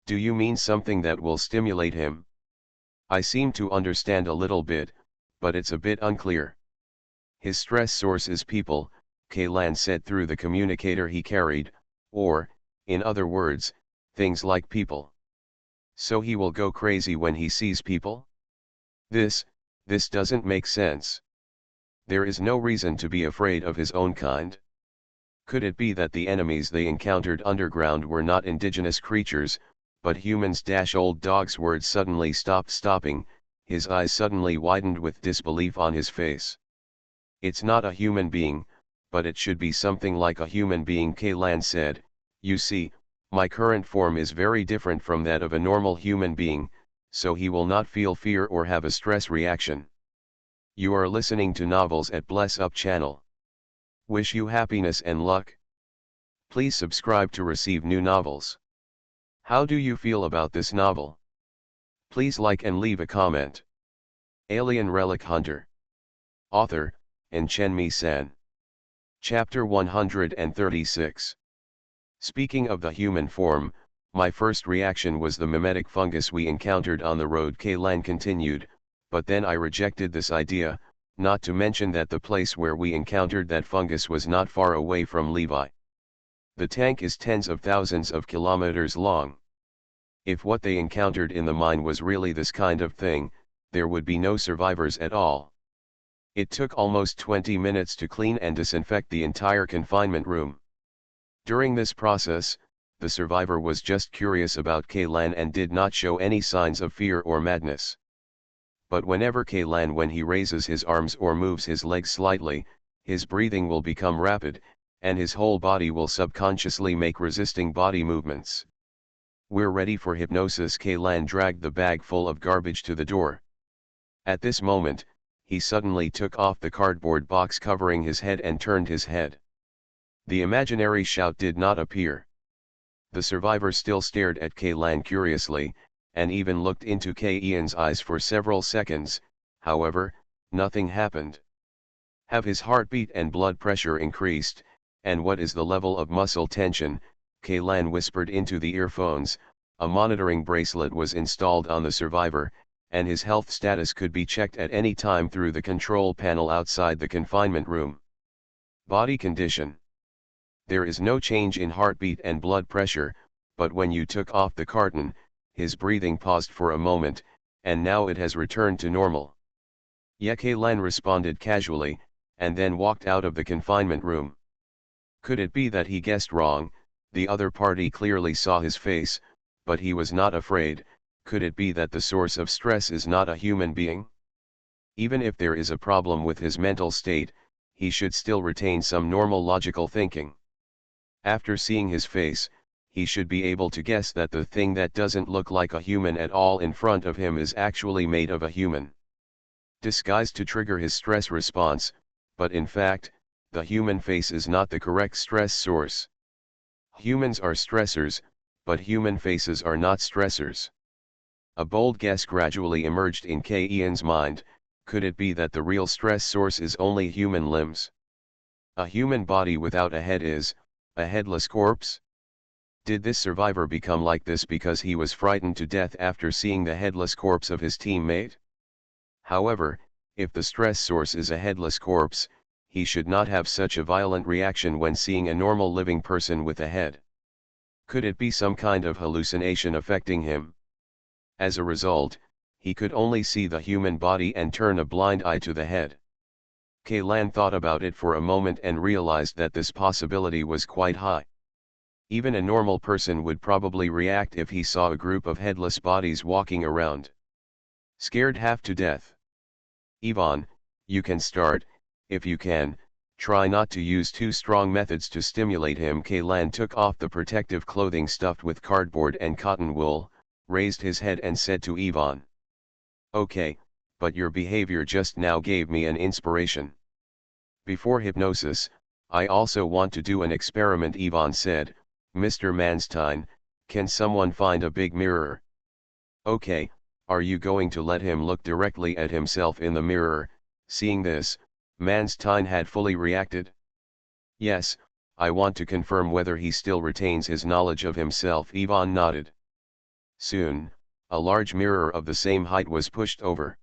Do you mean something that will stimulate him? I seem to understand a little bit, but it's a bit unclear. His stress source is people, Kaylan said through the communicator he carried, or, in other words, things like people. So he will go crazy when he sees people? This doesn't make sense. There is no reason to be afraid of his own kind. Could it be that the enemies they encountered underground were not indigenous creatures, but humans? Old dog's words suddenly stopping, his eyes suddenly widened with disbelief on his face. It's not a human being, but it should be something like a human being, Kaylan said. You see, my current form is very different from that of a normal human being, so he will not feel fear or have a stress reaction. You are listening to Novels at Bless Up channel. Wish you happiness and luck. Please subscribe to receive new novels. How do you feel about this novel? Please like and leave a comment. Alien Relic Hunter. Author, Chen-Mi-san. Chapter 136. Speaking of the human form, my first reaction was the mimetic fungus we encountered on the road, Kaylan continued, but then I rejected this idea, not to mention that the place where we encountered that fungus was not far away from Levi. The tank is tens of thousands of kilometers long. If what they encountered in the mine was really this kind of thing, there would be no survivors at all. It took almost 20 minutes to clean and disinfect the entire confinement room. During this process, the survivor was just curious about Kaylan and did not show any signs of fear or madness. But whenever Kaylan, when he raises his arms or moves his legs slightly, his breathing will become rapid, and his whole body will subconsciously make resisting body movements. We're ready for hypnosis. Kaylan dragged the bag full of garbage to the door. At this moment, he suddenly took off the cardboard box covering his head and turned his head. The imaginary shout did not appear. The survivor still stared at Kaylan curiously, and even looked into Ian's eyes for several seconds. However, nothing happened. Have his heartbeat and blood pressure increased, and what is the level of muscle tension? Kaylan whispered into the earphones. A monitoring bracelet was installed on the survivor, and his health status could be checked at any time through the control panel outside the confinement room. Body condition. There is no change in heartbeat and blood pressure, but when you took off the carton, his breathing paused for a moment, and now it has returned to normal. Yeah, Kaylan responded casually, and then walked out of the confinement room. Could it be that he guessed wrong? The other party clearly saw his face, but he was not afraid. Could it be that the source of stress is not a human being? Even if there is a problem with his mental state, he should still retain some normal logical thinking. After seeing his face, he should be able to guess that the thing that doesn't look like a human at all in front of him is actually made of a human. Disguised to trigger his stress response, but in fact, the human face is not the correct stress source. Humans are stressors, but human faces are not stressors. A bold guess gradually emerged in K. Ian's mind: could it be that the real stress source is only human limbs? A human body without a head is a headless corpse? Did this survivor become like this because he was frightened to death after seeing the headless corpse of his teammate? However, if the stress source is a headless corpse, he should not have such a violent reaction when seeing a normal living person with a head. Could it be some kind of hallucination affecting him? As a result, he could only see the human body and turn a blind eye to the head. Kaylan thought about it for a moment and realized that this possibility was quite high. Even a normal person would probably react if he saw a group of headless bodies walking around. Scared half to death. Ivan, you can start, if you can. Try not to use too strong methods to stimulate him. Kaylan took off the protective clothing stuffed with cardboard and cotton wool, raised his head and said to Ivan. Okay, but your behavior just now gave me an inspiration. Before hypnosis, I also want to do an experiment. Ivan said. Mr. Manstein, can someone find a big mirror? Okay, are you going to let him look directly at himself in the mirror? Seeing this, Manstein had fully reacted. Yes, I want to confirm whether he still retains his knowledge of himself. Ivan nodded. Soon, a large mirror of the same height was pushed over.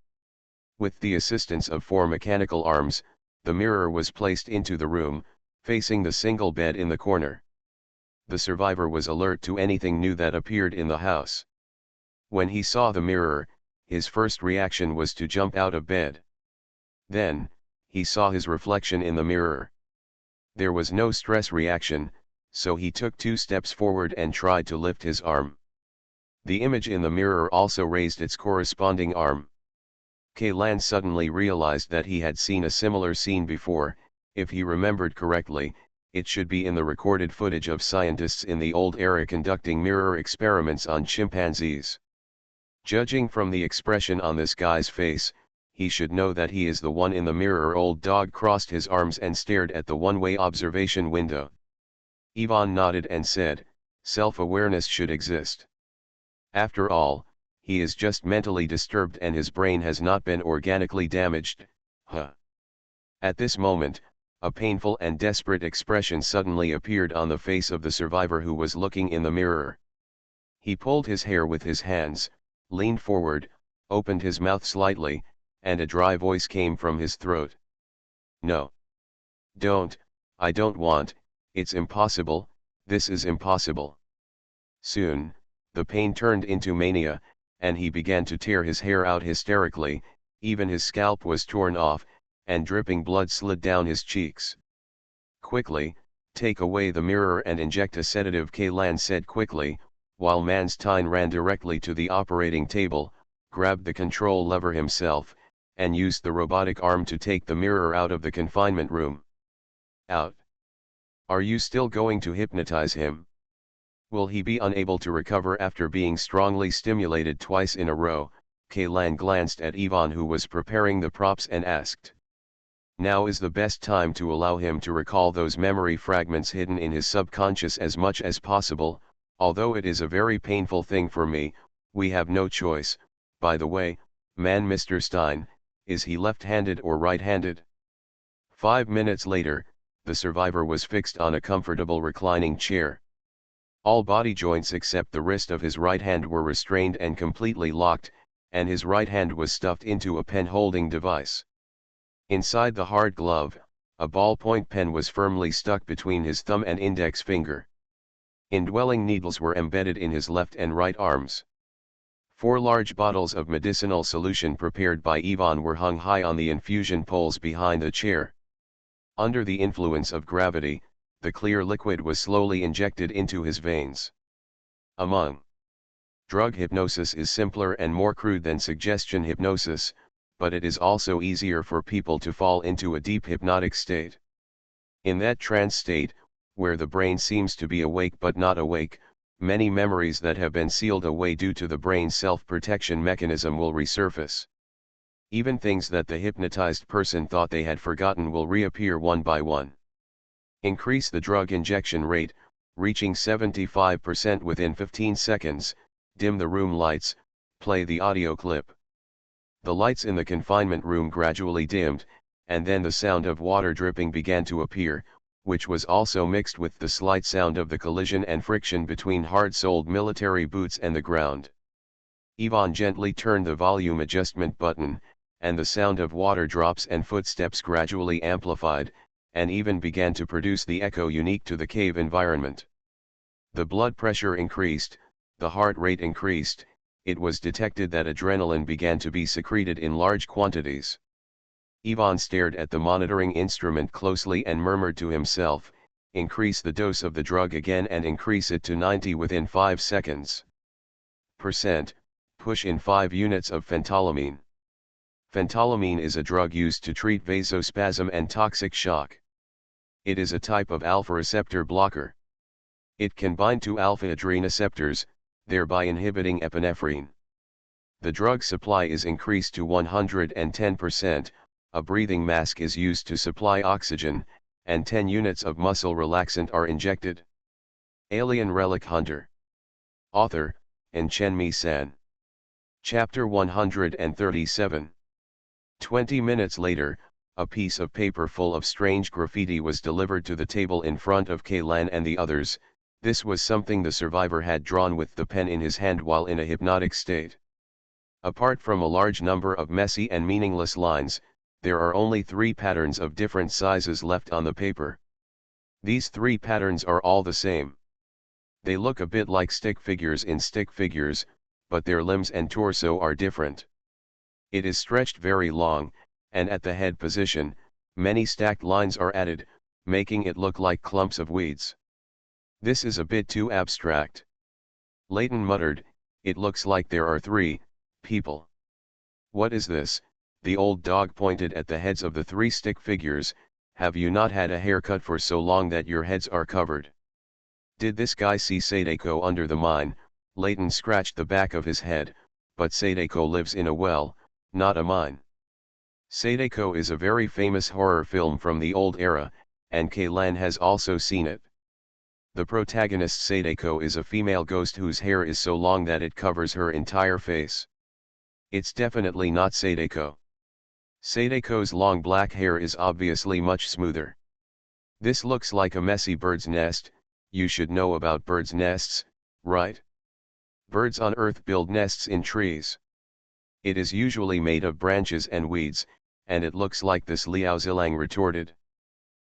With the assistance of 4 mechanical arms, the mirror was placed into the room, facing the single bed in the corner. The survivor was alert to anything new that appeared in the house. When he saw the mirror, his first reaction was to jump out of bed. Then, he saw his reflection in the mirror. There was no stress reaction, so he took 2 steps forward and tried to lift his arm. The image in the mirror also raised its corresponding arm. Kaylan suddenly realized that he had seen a similar scene before. If he remembered correctly, it should be in the recorded footage of scientists in the old era conducting mirror experiments on chimpanzees. Judging from the expression on this guy's face, he should know that he is the one in the mirror. Old dog crossed his arms and stared at the one-way observation window. Ivan nodded and said, self-awareness should exist. After all, he is just mentally disturbed and his brain has not been organically damaged. At this moment, a painful and desperate expression suddenly appeared on the face of the survivor who was looking in the mirror. He pulled his hair with his hands, leaned forward, opened his mouth slightly, and a dry voice came from his throat. No. Don't, I don't want, it's impossible, this is impossible. Soon, the pain turned into mania, and he began to tear his hair out hysterically. Even his scalp was torn off, and dripping blood slid down his cheeks. Quickly, take away the mirror and inject a sedative, Kaylan said quickly, while Manstein ran directly to the operating table, grabbed the control lever himself, and used the robotic arm to take the mirror out of the confinement room. Out. Are you still going to hypnotize him? Will he be unable to recover after being strongly stimulated twice in a row? Kaylan glanced at Ivan, who was preparing the props, and asked. Now is the best time to allow him to recall those memory fragments hidden in his subconscious as much as possible. Although it is a very painful thing for me, we have no choice. By the way, Mr. Stein, is he left-handed or right-handed? 5 minutes later, the survivor was fixed on a comfortable reclining chair. All body joints except the wrist of his right hand were restrained and completely locked, and his right hand was stuffed into a pen-holding device. Inside the hard glove, a ballpoint pen was firmly stuck between his thumb and index finger. Indwelling needles were embedded in his left and right arms. 4 large bottles of medicinal solution prepared by Ivan were hung high on the infusion poles behind the chair. Under the influence of gravity, the clear liquid was slowly injected into his veins. Drug hypnosis is simpler and more crude than suggestion hypnosis, but it is also easier for people to fall into a deep hypnotic state. In that trance state, where the brain seems to be awake but not awake, many memories that have been sealed away due to the brain's self-protection mechanism will resurface. Even things that the hypnotized person thought they had forgotten will reappear one by one. Increase the drug injection rate, reaching 75% within 15 seconds, dim the room lights, play the audio clip. The lights in the confinement room gradually dimmed, and then the sound of water dripping began to appear, which was also mixed with the slight sound of the collision and friction between hard-soled military boots and the ground. Ivan gently turned the volume adjustment button, and the sound of water drops and footsteps gradually amplified, and even began to produce the echo unique to the cave environment. The blood pressure increased, the heart rate increased. It was detected that adrenaline began to be secreted in large quantities. Ivan stared at the monitoring instrument closely and murmured to himself, "Increase the dose of the drug again and increase it to 90 within 5 seconds. Push in 5 units of phentolamine." Phentolamine is a drug used to treat vasospasm and toxic shock. It is a type of alpha receptor blocker. It can bind to alpha adrenoceptors, thereby inhibiting epinephrine. The drug supply is increased to 110%, a breathing mask is used to supply oxygen, and 10 units of muscle relaxant are injected. Alien Relic Hunter. Author, Chenmi San. Chapter 137. 20 minutes later, a piece of paper full of strange graffiti was delivered to the table in front of Kaylan and the others. This was something the survivor had drawn with the pen in his hand while in a hypnotic state. Apart from a large number of messy and meaningless lines, there are only 3 patterns of different sizes left on the paper. These 3 patterns are all the same. They look a bit like stick figures in stick figures, but their limbs and torso are different. It is stretched very long, and at the head position, many stacked lines are added, making it look like clumps of weeds. "This is a bit too abstract." Layton muttered, "It looks like there are 3 people." "What is this?" The old dog pointed at the heads of the 3 stick figures. "Have you not had a haircut for so long that your heads are covered? Did this guy see Sadako under the mine?" Layton scratched the back of his head, "But Sadako lives in a well, not a mine." Sadako is a very famous horror film from the old era, and Kaylan has also seen it. The protagonist Sadako is a female ghost whose hair is so long that it covers her entire face. It's definitely not Sadako. Sadako's long black hair is obviously much smoother. "This looks like a messy bird's nest. You should know about birds' nests, right? Birds on Earth build nests in trees. It is usually made of branches and weeds, and it looks like this." Liao Zilang retorted.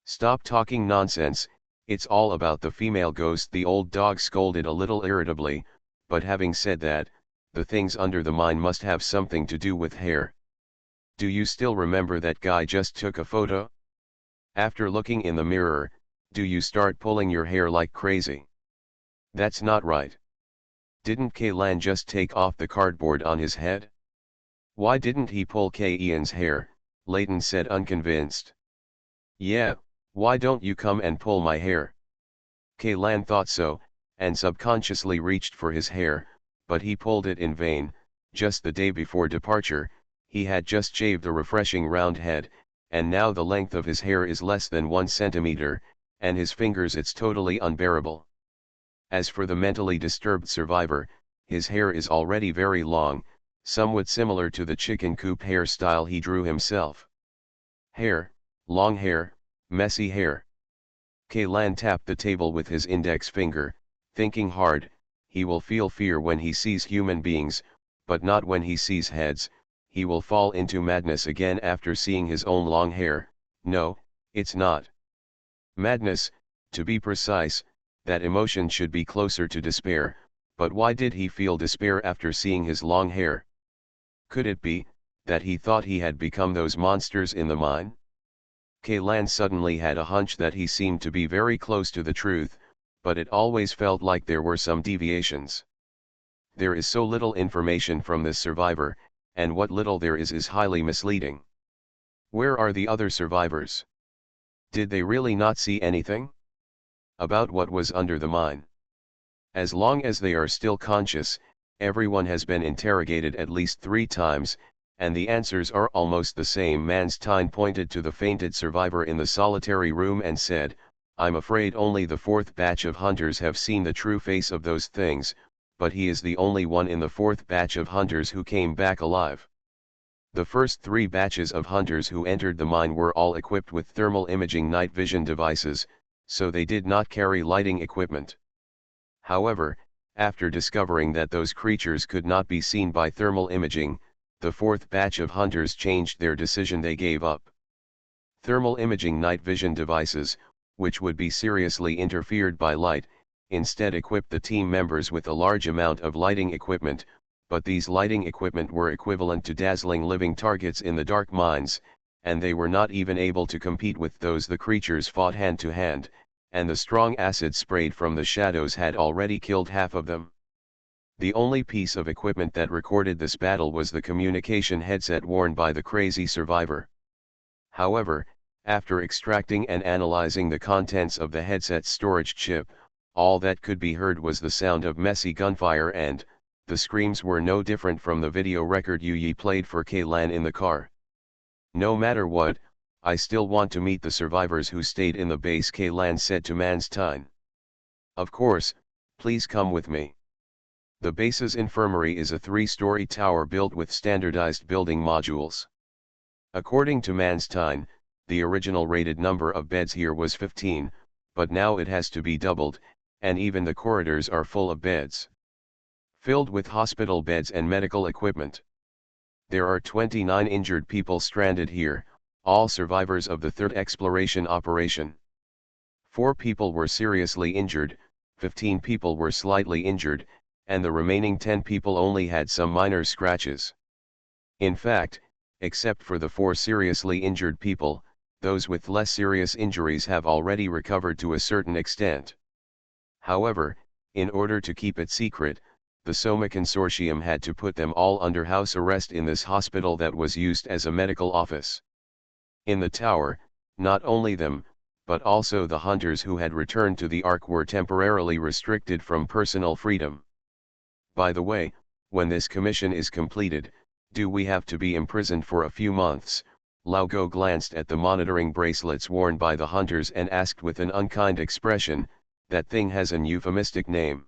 "Stop talking nonsense, it's all about the female ghost," the old dog scolded a little irritably, "but having said that, the things under the mine must have something to do with hair. Do you still remember that guy just took a photo? After looking in the mirror, do you start pulling your hair like crazy? That's not right. Didn't Kaylan just take off the cardboard on his head? Why didn't he pull Ian's hair?" Layton said unconvinced. "Yeah, why don't you come and pull my hair?" Kaylan thought so, and subconsciously reached for his hair, but he pulled it in vain. Just the day before departure, he had just shaved a refreshing round head, and now the length of his hair is less than 1 centimeter, and his fingers it's totally unbearable. As for the mentally disturbed survivor, his hair is already very long, somewhat similar to the chicken coop hairstyle he drew himself. Hair, long hair, messy hair. Kaylan tapped the table with his index finger, thinking hard. He will feel fear when he sees human beings, but not when he sees heads. He will fall into madness again after seeing his own long hair. No, it's not madness, to be precise. That emotion should be closer to despair, but why did he feel despair after seeing his long hair? Could it be that he thought he had become those monsters in the mine? Kaylan suddenly had a hunch that he seemed to be very close to the truth, but it always felt like there were some deviations. There is so little information from this survivor, and what little there is highly misleading. Where are the other survivors? Did they really not see anything about what was under the mine? As long as they are still conscious, everyone has been interrogated at least 3 times, and the answers are almost the same. Manstein pointed to the fainted survivor in the solitary room and said, I'm afraid only the fourth batch of hunters have seen the true face of those things, but he is the only one in the fourth batch of hunters who came back alive. The first 3 batches of hunters who entered the mine were all equipped with thermal imaging night vision devices, so they did not carry lighting equipment. However, after discovering that those creatures could not be seen by thermal imaging, the fourth batch of hunters changed their decision. They gave up thermal imaging night vision devices, which would be seriously interfered by light, instead equipped the team members with a large amount of lighting equipment, but these lighting equipment were equivalent to dazzling living targets in the dark mines, and they were not even able to compete with those the creatures fought hand to hand, and the strong acid sprayed from the shadows had already killed half of them. The only piece of equipment that recorded this battle was the communication headset worn by the crazy survivor. However, after extracting and analyzing the contents of the headset's storage chip, all that could be heard was the sound of messy gunfire, and the screams were no different from the video record Yi played for Kaylan in the car. "No matter what, I still want to meet the survivors who stayed in the base," Kaylan said to Manstein. "Of course, please come with me." The base's infirmary is a 3-story tower built with standardized building modules. According to Manstein, the original rated number of beds here was 15, but now it has to be doubled, and even the corridors are full of beds, filled with hospital beds and medical equipment. There are 29 injured people stranded here, all survivors of the third exploration operation. 4 people were seriously injured, 15 people were slightly injured, and the remaining 10 people only had some minor scratches. In fact, except for the 4 seriously injured people, those with less serious injuries have already recovered to a certain extent. However, in order to keep it secret, the Soma Consortium had to put them all under house arrest in this hospital that was used as a medical office. In the tower, not only them, but also the hunters who had returned to the Ark were temporarily restricted from personal freedom. By the way, when this commission is completed, do we have to be imprisoned for a few months? Laugo glanced at the monitoring bracelets worn by the hunters and asked with an unkind expression, "That thing has an euphemistic name."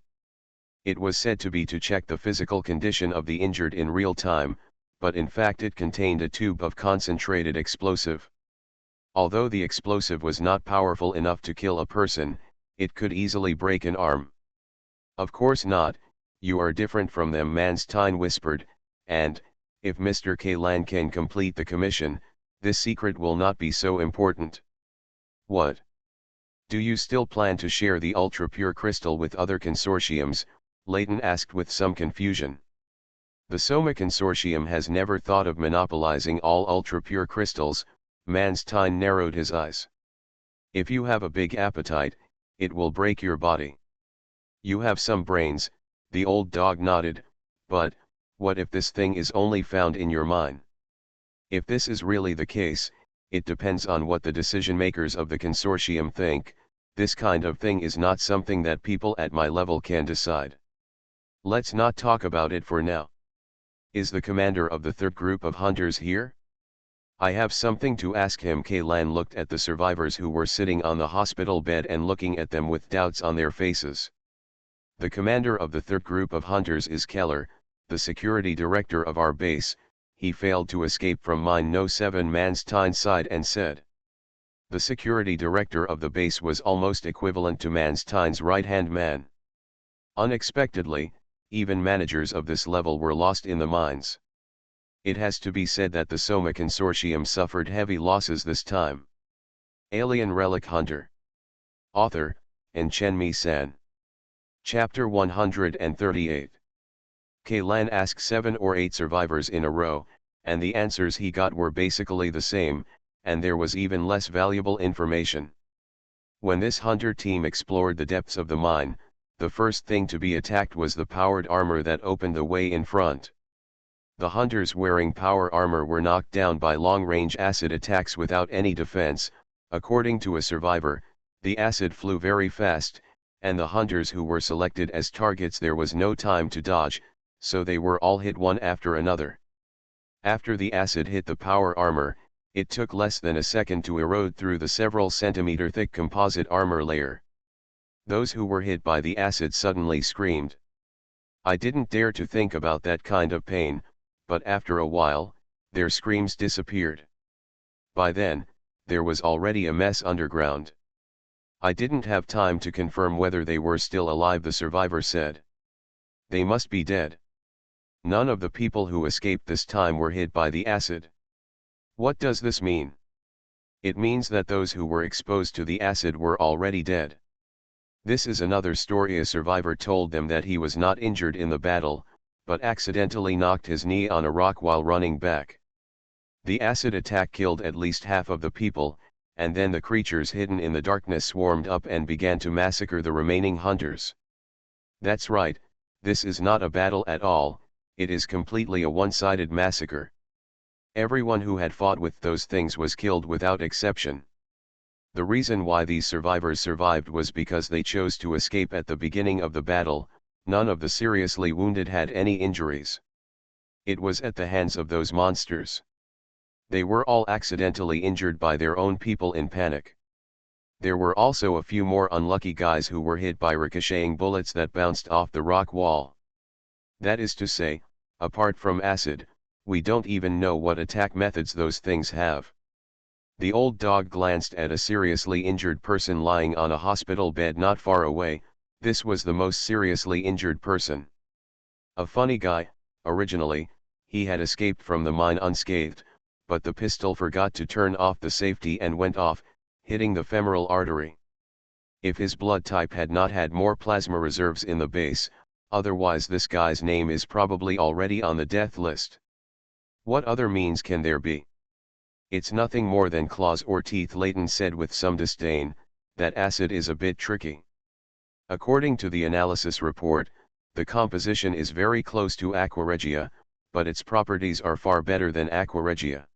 It was said to be to check the physical condition of the injured in real time, but in fact it contained a tube of concentrated explosive. Although the explosive was not powerful enough to kill a person, it could easily break an arm. "Of course not, you are different from them," Manstein whispered, "and, if Mr. Kaylan can complete the commission, this secret will not be so important." "What? Do you still plan to share the ultra-pure crystal with other consortiums?" Layton asked with some confusion. "The Soma Consortium has never thought of monopolizing all ultra-pure crystals," Manstein narrowed his eyes. "If you have a big appetite, it will break your body. You have some brains," the old dog nodded, "but, what if this thing is only found in your mind? If this is really the case, it depends on what the decision-makers of the consortium think. This kind of thing is not something that people at my level can decide. Let's not talk about it for now. Is the commander of the third group of hunters here? I have something to ask him." Kaylan looked at the survivors who were sitting on the hospital bed and looking at them with doubts on their faces. "The commander of the third group of hunters is Keller, the security director of our base. He failed to escape from Mine No. 7." Manstein sighed and said. The security director of the base was almost equivalent to Manstein's right-hand man. Unexpectedly, even managers of this level were lost in the mines. It has to be said that the Soma Consortium suffered heavy losses this time. Alien Relic Hunter. Author, Chen-Mi-san. Chapter 138. Kaylan asked 7 or 8 survivors in a row, and the answers he got were basically the same, and there was even less valuable information. When this hunter team explored the depths of the mine, the first thing to be attacked was the powered armor that opened the way in front. The hunters wearing power armor were knocked down by long-range acid attacks without any defense. According to a survivor, the acid flew very fast, and the hunters who were selected as targets, there was no time to dodge, so they were all hit one after another. After the acid hit the power armor, It took less than a second to erode through the several centimeter thick composite armor layer. Those who were hit by the acid suddenly screamed. I didn't dare to think about that kind of pain, but after a while, their screams disappeared. By then, there was already a mess underground. I didn't have time to confirm whether they were still alive, the survivor said. They must be dead. None of the people who escaped this time were hit by the acid. What does this mean? It means that those who were exposed to the acid were already dead. This is another story. A survivor told them that he was not injured in the battle, but accidentally knocked his knee on a rock while running back. The acid attack killed at least half of the people, and then the creatures hidden in the darkness swarmed up and began to massacre the remaining hunters. That's right, this is not a battle at all, it is completely a one-sided massacre. Everyone who had fought with those things was killed without exception. The reason why these survivors survived was because they chose to escape at the beginning of the battle. None of the seriously wounded had any injuries. It was at the hands of those monsters. They were all accidentally injured by their own people in panic. There were also a few more unlucky guys who were hit by ricocheting bullets that bounced off the rock wall. That is to say, apart from acid, we don't even know what attack methods those things have. The old dog glanced at a seriously injured person lying on a hospital bed not far away. This was the most seriously injured person. A funny guy. Originally, he had escaped from the mine unscathed, but the pistol forgot to turn off the safety and went off, hitting the femoral artery. If his blood type had not had more plasma reserves in the base, otherwise this guy's name is probably already on the death list. What other means can there be? It's nothing more than claws or teeth, Layton said with some disdain. That acid is a bit tricky. According to the analysis report, the composition is very close to aqua regia, but its properties are far better than aqua regia.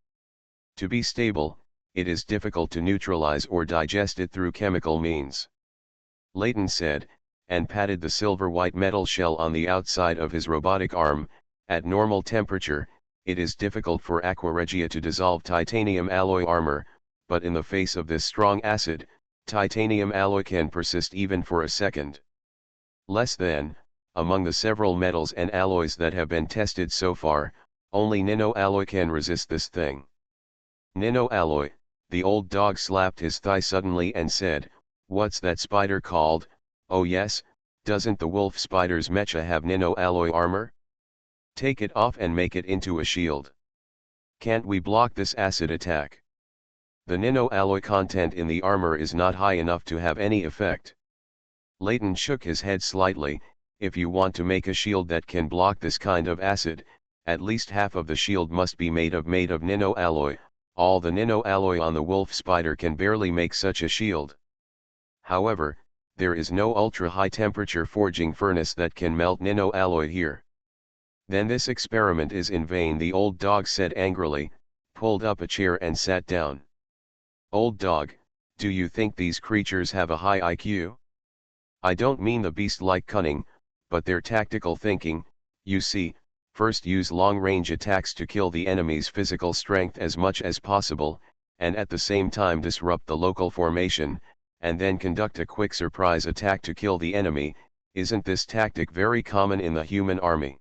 To be stable, it is difficult to neutralize or digest it through chemical means. Layton said, and patted the silver-white metal shell on the outside of his robotic arm. At normal temperature, it is difficult for aqua regia to dissolve titanium alloy armor, but in the face of this strong acid, titanium alloy can persist even for a second. Less than, among the several metals and alloys that have been tested so far, only nano alloy can resist this thing. Nano alloy, the old dog slapped his thigh suddenly and said, "What's that spider called? Oh yes, doesn't the wolf spider's mecha have nano alloy armor? Take it off and make it into a shield. Can't we block this acid attack? The nano alloy content in the armor is not high enough to have any effect." Layton shook his head slightly. If you want to make a shield that can block this kind of acid, at least half of the shield must be made of nano alloy. All the nano alloy on the wolf spider can barely make such a shield. However, there is no ultra-high temperature forging furnace that can melt nano alloy here. Then this experiment is in vain, the old dog said angrily, pulled up a chair and sat down. Old dog, do you think these creatures have a high IQ? I don't mean the beast-like cunning, but their tactical thinking. You see, first use long-range attacks to kill the enemy's physical strength as much as possible, and at the same time disrupt the local formation, and then conduct a quick surprise attack to kill the enemy. Isn't this tactic very common in the human army?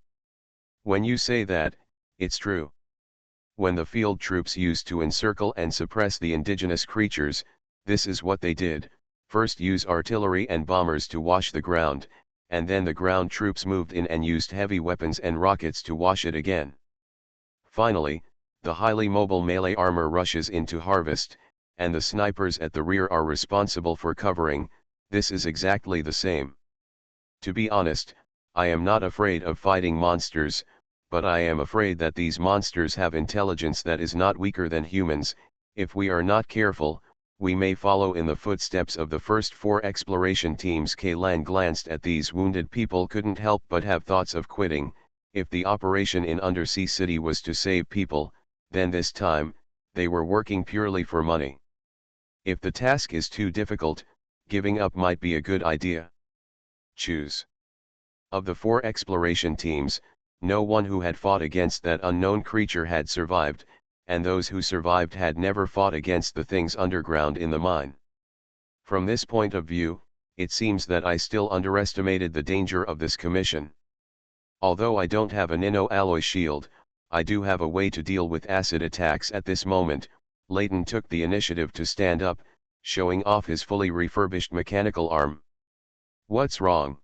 When you say that, it's true. When the field troops used to encircle and suppress the indigenous creatures, this is what they did: first use artillery and bombers to wash the ground, and then the ground troops moved in and used heavy weapons and rockets to wash it again. Finally, the highly mobile melee armor rushes in to harvest, and the snipers at the rear are responsible for covering. This is exactly the same. To be honest, I am not afraid of fighting monsters, but I am afraid that these monsters have intelligence that is not weaker than humans. If we are not careful, we may follow in the footsteps of the first 4 exploration teams. Kaylan glanced at these wounded people, couldn't help but have thoughts of quitting. If the operation in Undersea City was to save people, then this time, they were working purely for money. If the task is too difficult, giving up might be a good idea. Choose. Of the 4 exploration teams, no one who had fought against that unknown creature had survived, and those who survived had never fought against the things underground in the mine. From this point of view, it seems that I still underestimated the danger of this commission. Although I don't have a nano-alloy shield, I do have a way to deal with acid attacks at this moment. Layton took the initiative to stand up, showing off his fully refurbished mechanical arm. What's wrong?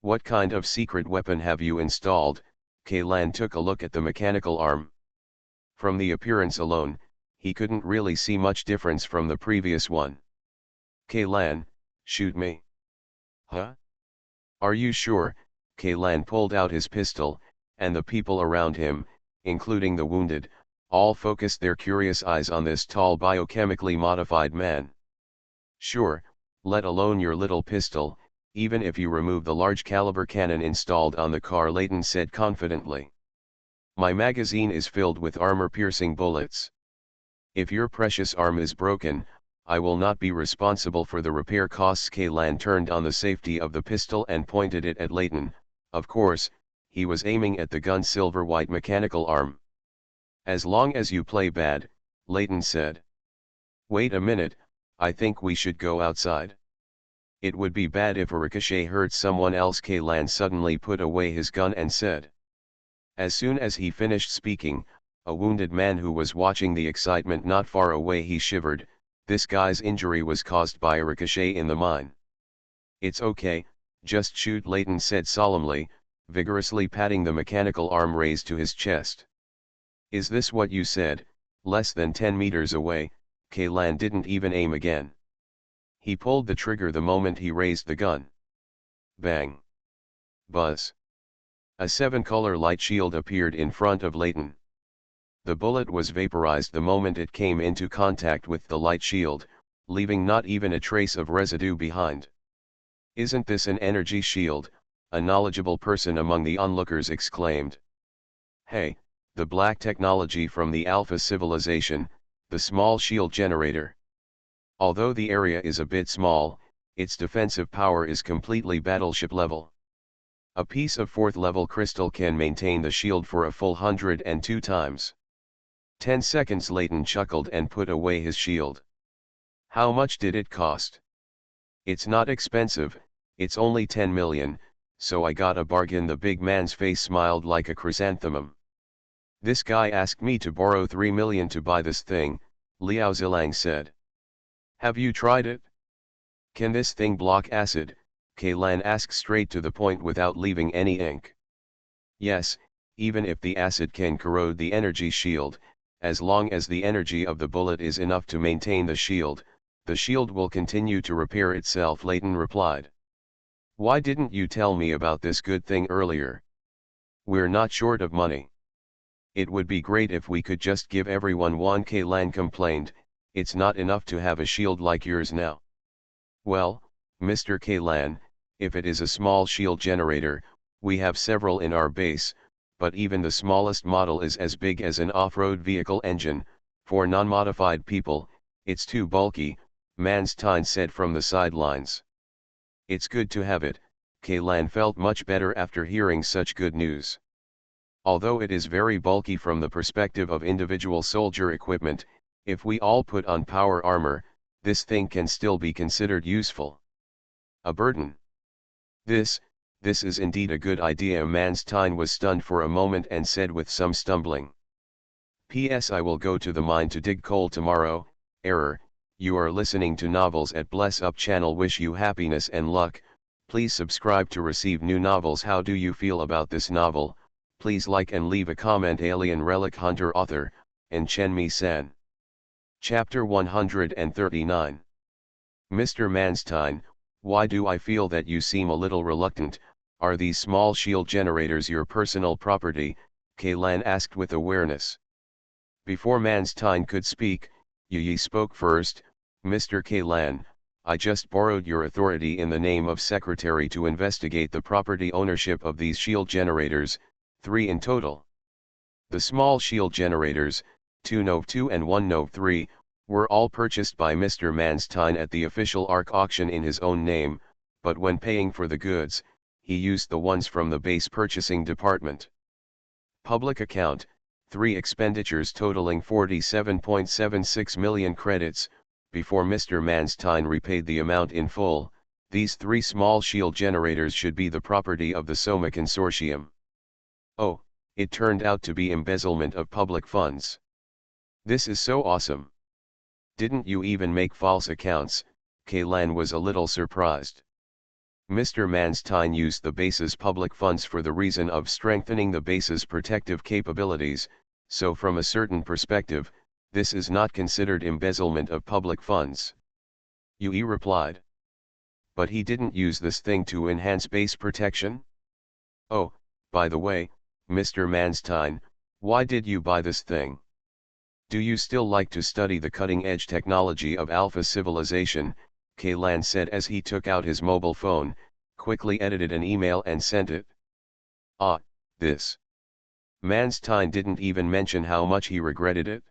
What kind of secret weapon have you installed? Kaylan took a look at the mechanical arm. From the appearance alone, he couldn't really see much difference from the previous one. Kaylan, shoot me. Huh? Are you sure? Kaylan pulled out his pistol, and the people around him, including the wounded, all focused their curious eyes on this tall biochemically modified man. Sure, let alone your little pistol, even if you remove the large caliber cannon installed on the car, Layton said confidently. My magazine is filled with armor-piercing bullets. If your precious arm is broken, I will not be responsible for the repair costs. Kaylan turned on the safety of the pistol and pointed it at Layton. Of course, he was aiming at the gun's silver-white mechanical arm. As long as you play bad, Layton said. Wait a minute, I think we should go outside. It would be bad if a ricochet hurt someone else. Kaylan suddenly put away his gun and said. As soon as he finished speaking, a wounded man who was watching the excitement not far away, he shivered. This guy's injury was caused by a ricochet in the mine. It's okay, just shoot, Layton said solemnly, vigorously patting the mechanical arm raised to his chest. Is this what you said? Less than 10 meters away, Kaylan didn't even aim again. He pulled the trigger the moment he raised the gun. Bang! Buzz! A 7-color light shield appeared in front of Layton. The bullet was vaporized the moment it came into contact with the light shield, leaving not even a trace of residue behind. Isn't this an energy shield? A knowledgeable person among the onlookers exclaimed. Hey, the black technology from the Alpha civilization, the small shield generator. Although the area is a bit small, its defensive power is completely battleship level. A piece of 4th level crystal can maintain the shield for a full 102 times. 10 seconds. Layton chuckled and put away his shield. How much did it cost? It's not expensive, it's only 10 million, so I got a bargain. The big man's face smiled like a chrysanthemum. This guy asked me to borrow 3 million to buy this thing, Liao Zilang said. Have you tried it? Can this thing block acid? Kaylan asked straight to the point without leaving any ink. Yes, even if the acid can corrode the energy shield, as long as the energy of the bullet is enough to maintain the shield will continue to repair itself, Layton replied. Why didn't you tell me about this good thing earlier? We're not short of money. It would be great if we could just give everyone one, Kaylan complained. It's not enough to have a shield like yours now. Well, Mr. Kaylan, if it is a small shield generator, we have several in our base, but even the smallest model is as big as an off-road vehicle engine. For non-modified people, it's too bulky, Manstein said from the sidelines. It's good to have it. Kaylan felt much better after hearing such good news. Although it is very bulky from the perspective of individual soldier equipment, if we all put on power armor, this thing can still be considered useful. A burden. This is indeed a good idea. Manstein was stunned for a moment and said with some stumbling. P.S. I will go to the mine to dig coal tomorrow. Error, you are listening to Novels at Bless Up channel. Wish you happiness and luck. Please subscribe to receive new novels. How do you feel about this novel? Please like and leave a comment. Alien Relic Hunter, author, and Chen-Mi-san. Chapter 139. Mr. Manstein, why do I feel that you seem a little reluctant? Are these small shield generators your personal property? Kaylan asked with awareness. Before Manstein could speak, Yi spoke first. Mr. Kaylan, I just borrowed your authority in the name of Secretary to investigate the property ownership of these shield generators, 3 in total. The small shield generators, 2 Nov 2 and 1 Nov 3, were all purchased by Mr. Manstein at the official ARC auction in his own name, but when paying for the goods, he used the ones from the base purchasing department. Public account, 3 expenditures totaling 47.76 million credits. Before Mr. Manstein repaid the amount in full, these 3 small shield generators should be the property of the SOMA consortium. Oh, it turned out to be embezzlement of public funds. This is so awesome. Didn't you even make false accounts? Kaylan was a little surprised. Mr. Manstein used the base's public funds for the reason of strengthening the base's protective capabilities, so from a certain perspective, this is not considered embezzlement of public funds. Yui replied. But he didn't use this thing to enhance base protection? Oh, by the way, Mr. Manstein, why did you buy this thing? Do you still like to study the cutting-edge technology of Alpha civilization? Kaylan said as he took out his mobile phone, quickly edited an email and sent it. Ah, this. Manstein didn't even mention how much he regretted it.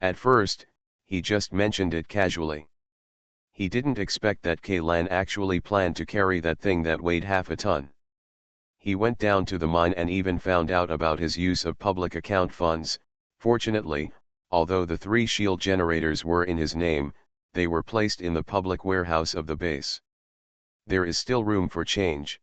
At first, he just mentioned it casually. He didn't expect that Kaylan actually planned to carry that thing that weighed half a ton. He went down to the mine and even found out about his use of public account funds. Fortunately, although the 3 shield generators were in his name, they were placed in the public warehouse of the base. There is still room for change.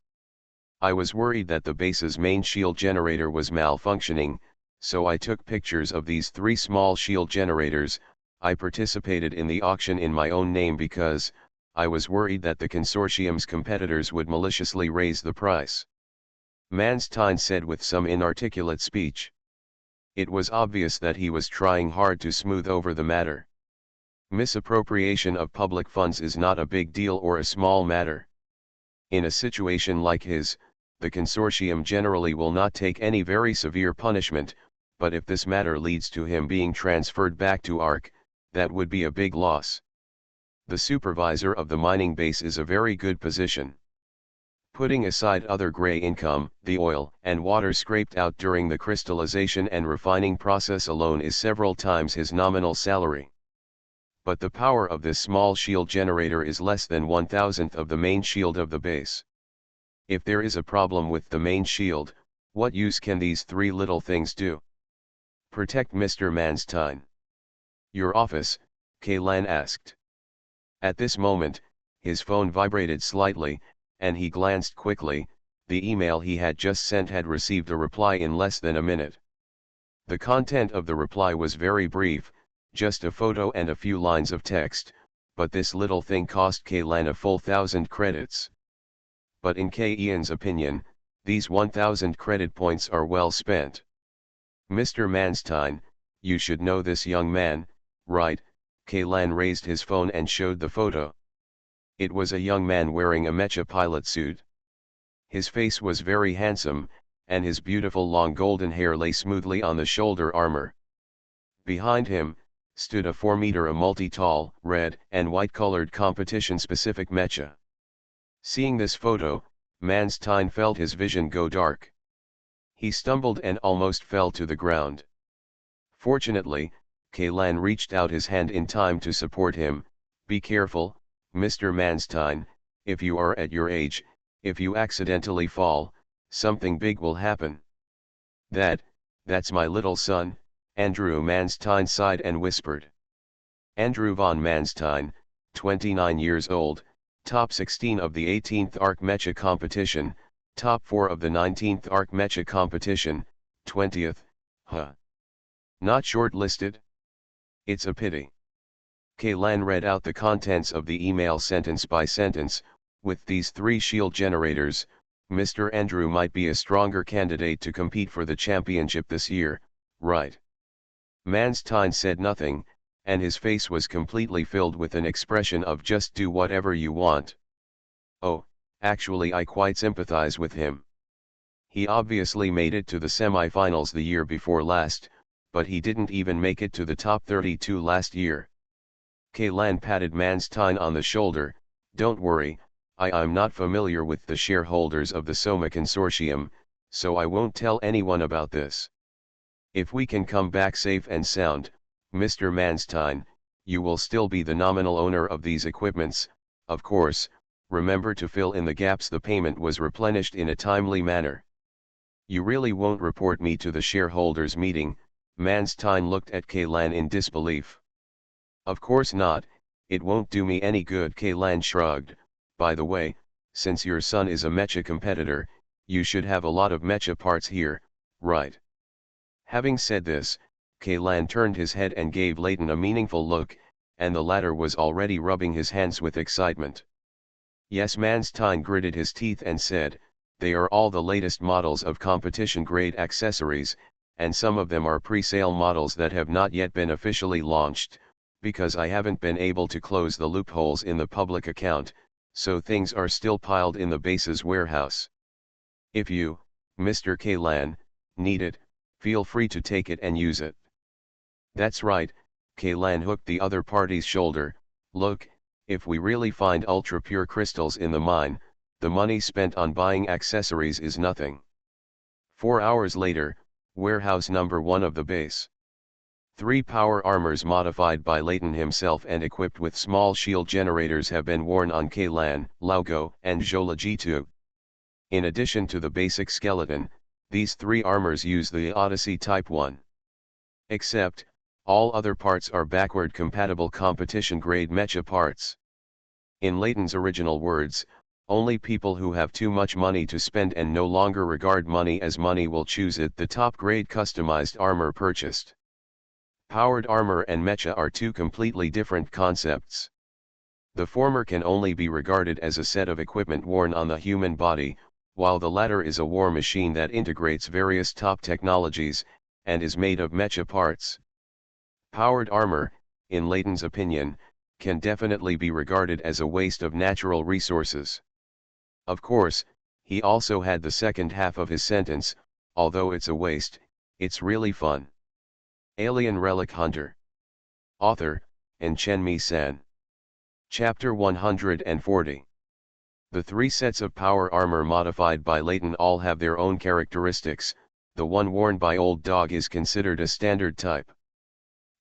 I was worried that the base's main shield generator was malfunctioning, so I took pictures of these 3 small shield generators. I participated in the auction in my own name because I was worried that the consortium's competitors would maliciously raise the price. Manstein said with some inarticulate speech. It was obvious that he was trying hard to smooth over the matter. Misappropriation of public funds is not a big deal or a small matter. In a situation like his, the consortium generally will not take any very severe punishment, but if this matter leads to him being transferred back to ARC, that would be a big loss. The supervisor of the mining base is a very good position. Putting aside other gray income, the oil and water scraped out during the crystallization and refining process alone is several times his nominal salary. But the power of this small shield generator is less than 1/1000th of the main shield of the base. If there is a problem with the main shield, what use can these 3 little things do? Protect Mr. Manstein. Your office? Kaylan asked. At this moment, his phone vibrated slightly, and he glanced quickly. The email he had just sent had received a reply in less than a minute. The content of the reply was very brief, just a photo and a few lines of text, but this little thing cost Kaylan a full 1,000 credits. But in Ian's opinion, these 1,000 credit points are well spent. Mr. Manstein, you should know this young man, right? Kaylan raised his phone and showed the photo. It was a young man wearing a mecha pilot suit. His face was very handsome, and his beautiful long golden hair lay smoothly on the shoulder armor. Behind him, stood a 4-meter a multi-tall, red and white-colored competition-specific mecha. Seeing this photo, Manstein felt his vision go dark. He stumbled and almost fell to the ground. Fortunately, Kaylan reached out his hand in time to support him. Be careful, Mr. Manstein, if you are at your age, if you accidentally fall, something big will happen. That's my little son, Andrew Manstein sighed and whispered. Andrew von Manstein, 29 years old, top 16 of the 18th ARC Mecha competition, top 4 of the 19th ARC Mecha competition, 20th, Not shortlisted? It's a pity. Kaylan read out the contents of the email sentence by sentence. With these 3 shield generators, Mr. Andrew might be a stronger candidate to compete for the championship this year, right? Manstein said nothing, and his face was completely filled with an expression of just do whatever you want. Oh, actually I quite sympathize with him. He obviously made it to the semi-finals the year before last, but he didn't even make it to the top 32 last year. Kaylan patted Manstein on the shoulder. Don't worry, I'm not familiar with the shareholders of the SOMA consortium, so I won't tell anyone about this. If we can come back safe and sound, Mr. Manstein, you will still be the nominal owner of these equipments. Of course, remember to fill in the gaps. The payment was replenished in a timely manner. You really won't report me to the shareholders meeting, Manstein looked at Kaylan in disbelief. Of course not, it won't do me any good. Kaylan shrugged. By the way, since your son is a mecha competitor, you should have a lot of mecha parts here, right? Having said this, Kaylan turned his head and gave Layton a meaningful look, and the latter was already rubbing his hands with excitement. Yes, Manstein gritted his teeth and said, they are all the latest models of competition-grade accessories, and some of them are pre-sale models that have not yet been officially launched, because I haven't been able to close the loopholes in the public account, so things are still piled in the base's warehouse. If you, Mr. Kaylan, need it, feel free to take it and use it. That's right, Kaylan hooked the other party's shoulder. Look, if we really find ultra-pure crystals in the mine, the money spent on buying accessories is nothing. 4 hours later, warehouse number 1 of the base. 3 power armors modified by Layton himself and equipped with small shield generators have been worn on Kaylan, Laugo, and Jolajitu. In addition to the basic skeleton, these 3 armors use the Odyssey Type 1. Except, all other parts are backward compatible competition-grade mecha parts. In Layton's original words, only people who have too much money to spend and no longer regard money as money will choose it, the top-grade customized armor purchased. Powered armor and mecha are 2 completely different concepts. The former can only be regarded as a set of equipment worn on the human body, while the latter is a war machine that integrates various top technologies, and is made of mecha parts. Powered armor, in Layton's opinion, can definitely be regarded as a waste of natural resources. Of course, he also had the second half of his sentence, although it's a waste, it's really fun. Alien Relic Hunter. Author, Enchenmi-san. Chapter 140. The 3 sets of power armor modified by Layton all have their own characteristics. The one worn by Old Dog is considered a standard type.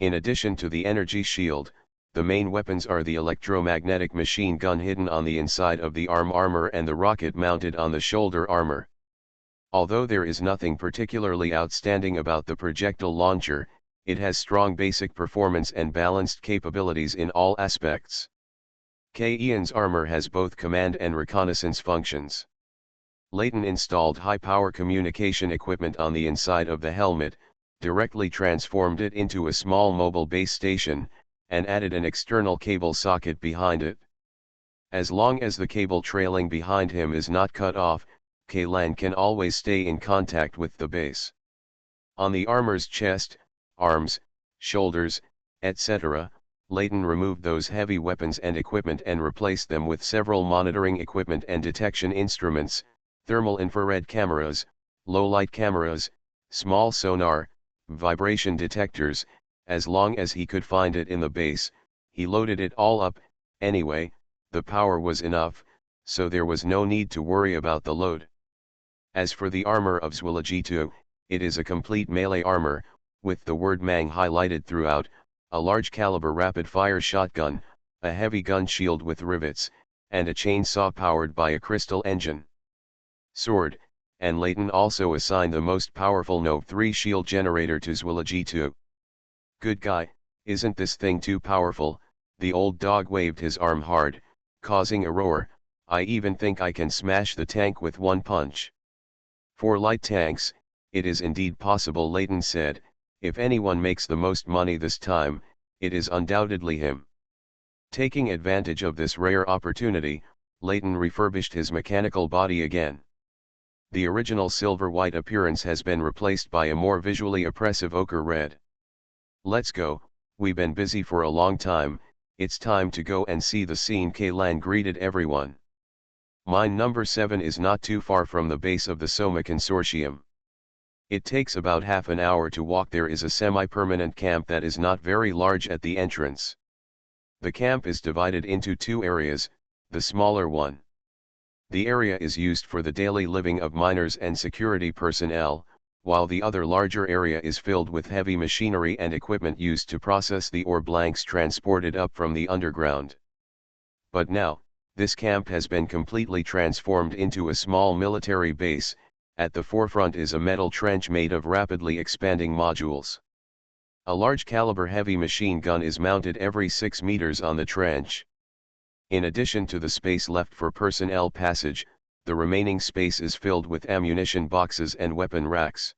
In addition to the energy shield, the main weapons are the electromagnetic machine gun hidden on the inside of the arm armor and the rocket mounted on the shoulder armor. Although there is nothing particularly outstanding about the projectile launcher, it has strong basic performance and balanced capabilities in all aspects. Ian's armor has both command and reconnaissance functions. Layton installed high-power communication equipment on the inside of the helmet, directly transformed it into a small mobile base station, and added an external cable socket behind it. As long as the cable trailing behind him is not cut off, Kaylan can always stay in contact with the base. On the armor's chest, arms, shoulders, etc., Layton removed those heavy weapons and equipment and replaced them with several monitoring equipment and detection instruments, thermal infrared cameras, low-light cameras, small sonar, vibration detectors. As long as he could find it in the base, he loaded it all up. Anyway, the power was enough, so there was no need to worry about the load. As for the armor of Zwilligitu, it is a complete melee armor, with the word Mang highlighted throughout, a large-caliber rapid-fire shotgun, a heavy gun shield with rivets, and a chainsaw powered by a crystal engine. Sword, and Layton also assigned the most powerful Nov 3 shield generator to Zwilligitu. Good guy, isn't this thing too powerful? The Old Dog waved his arm hard, causing a roar. I even think I can smash the tank with one punch. For light tanks, it is indeed possible, Layton said. If anyone makes the most money this time, it is undoubtedly him. Taking advantage of this rare opportunity, Layton refurbished his mechanical body again. The original silver-white appearance has been replaced by a more visually oppressive ochre red. Let's go, we've been busy for a long time, it's time to go and see the scene. Kaylan greeted everyone. Mine number 7 is not too far from the base of the Soma Consortium. It takes about half an hour to walk. There is a semi-permanent camp that is not very large at the entrance. The camp is divided into 2 areas, the smaller one. The area is used for the daily living of miners and security personnel, while the other larger area is filled with heavy machinery and equipment used to process the ore blanks transported up from the underground. But now, this camp has been completely transformed into a small military base. At the forefront is a metal trench made of rapidly expanding modules. A large caliber heavy machine gun is mounted every 6 meters on the trench. In addition to the space left for personnel passage, the remaining space is filled with ammunition boxes and weapon racks.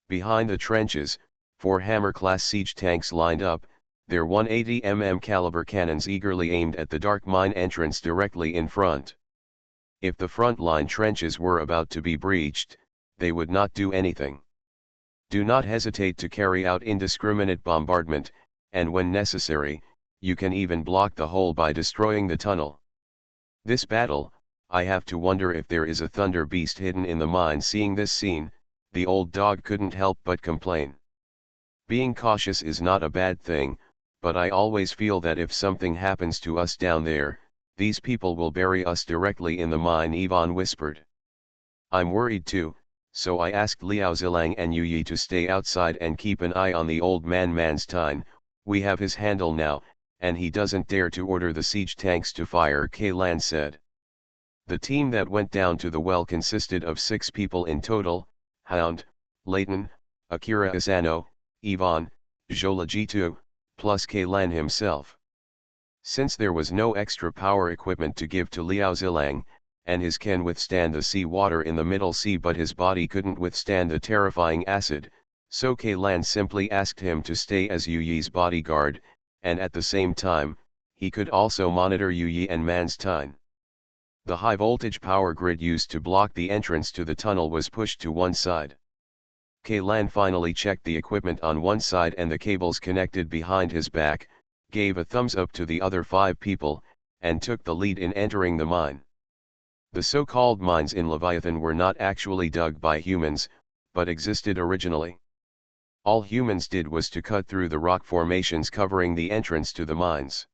Behind the trenches, 4 Hammer-class siege tanks lined up, their 180 caliber cannons eagerly aimed at the dark mine entrance directly in front. If the front line trenches were about to be breached, they would not do anything. Do not hesitate to carry out indiscriminate bombardment, and when necessary, you can even block the hole by destroying the tunnel. This battle, I have to wonder if there is a thunder beast hidden in the mine. Seeing this scene, the old dog couldn't help but complain. Being cautious is not a bad thing, but I always feel that if something happens to us down there, these people will bury us directly in the mine, Yvonne whispered. I'm worried too, so I asked Liao Zilang and Yu Yi to stay outside and keep an eye on the old man Manstein. We have his handle now, and he doesn't dare to order the siege tanks to fire, Kaylan said. The team that went down to the well consisted of 6 people in total: Hound, Leighton, Akira Asano, Yvonne, Jolajitu, plus Kaylan himself. Since there was no extra power equipment to give to Liao Zilang, and his can withstand the sea water in the Middle Sea but his body couldn't withstand the terrifying acid, so Kaylan simply asked him to stay as Yu Yi's bodyguard, and at the same time, he could also monitor Yu Yi and Manstein. The high-voltage power grid used to block the entrance to the tunnel was pushed to one side. Kaylan finally checked the equipment on one side and the cables connected behind his back, gave a thumbs up to the other 5 people, and took the lead in entering the mine. The so-called mines in Leviathan were not actually dug by humans, but existed originally. All humans did was to cut through the rock formations covering the entrance to the mines.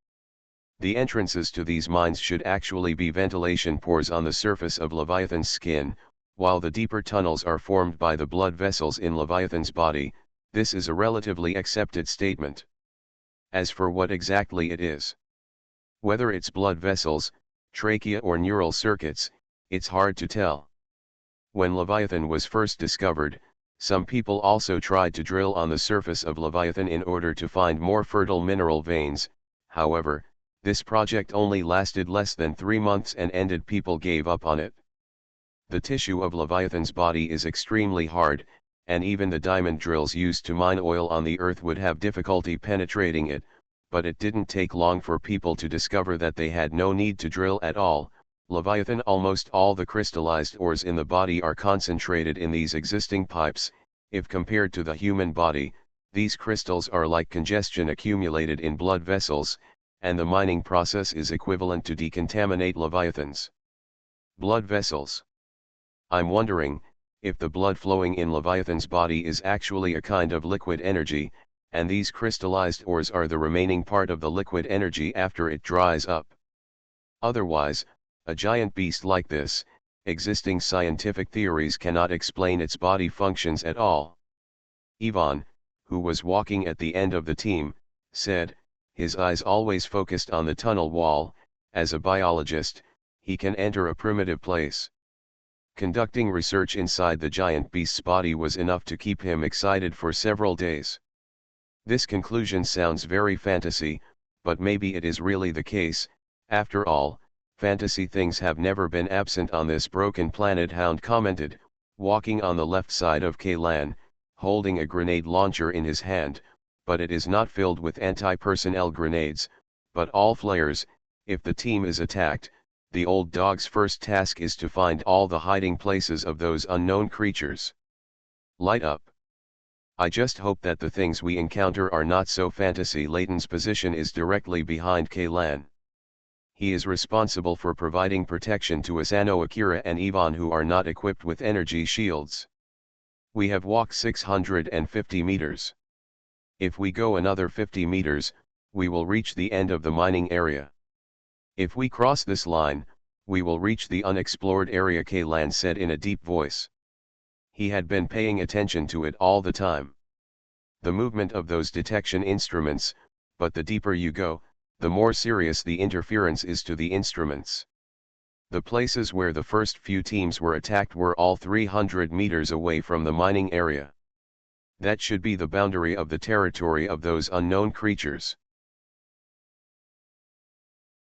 The entrances to these mines should actually be ventilation pores on the surface of Leviathan's skin, while the deeper tunnels are formed by the blood vessels in Leviathan's body. This is a relatively accepted statement. As for what exactly it is, whether it's blood vessels, trachea or neural circuits, it's hard to tell. When Leviathan was first discovered, some people also tried to drill on the surface of Leviathan in order to find more fertile mineral veins. However, this project only lasted less than 3 months and ended. People gave up on it. The tissue of Leviathan's body is extremely hard, and even the diamond drills used to mine oil on the earth would have difficulty penetrating it, but it didn't take long for people to discover that they had no need to drill at all. Leviathan, almost all the crystallized ores in the body are concentrated in these existing pipes. If compared to the human body, these crystals are like congestion accumulated in blood vessels, and the mining process is equivalent to decontaminate Leviathan's blood vessels. I'm wondering if the blood flowing in Leviathan's body is actually a kind of liquid energy, and these crystallized ores are the remaining part of the liquid energy after it dries up. Otherwise, a giant beast like this, existing scientific theories cannot explain its body functions at all. Yvonne, who was walking at the end of the team, said, his eyes always focused on the tunnel wall. As a biologist, he can enter a primitive place. Conducting research inside the giant beast's body was enough to keep him excited for several days. This conclusion sounds very fantasy, but maybe it is really the case. After all, fantasy things have never been absent on this broken planet, Hound commented, walking on the left side of Kaylan, holding a grenade launcher in his hand, but it is not filled with anti-personnel grenades, but all flares. If the team is attacked, the old dog's first task is to find all the hiding places of those unknown creatures. Light up. I just hope that the things we encounter are not so fantasy. Leighton's position is directly behind Kaylan. He is responsible for providing protection to Asano, Akira and Yvonne, who are not equipped with energy shields. We have walked 650 meters. If we go another 50 meters, we will reach the end of the mining area. If we cross this line, we will reach the unexplored area, Kaylan said in a deep voice. He had been paying attention to it all the time. The movement of those detection instruments, but the deeper you go, the more serious the interference is to the instruments. The places where the first few teams were attacked were all 300 meters away from the mining area. That should be the boundary of the territory of those unknown creatures.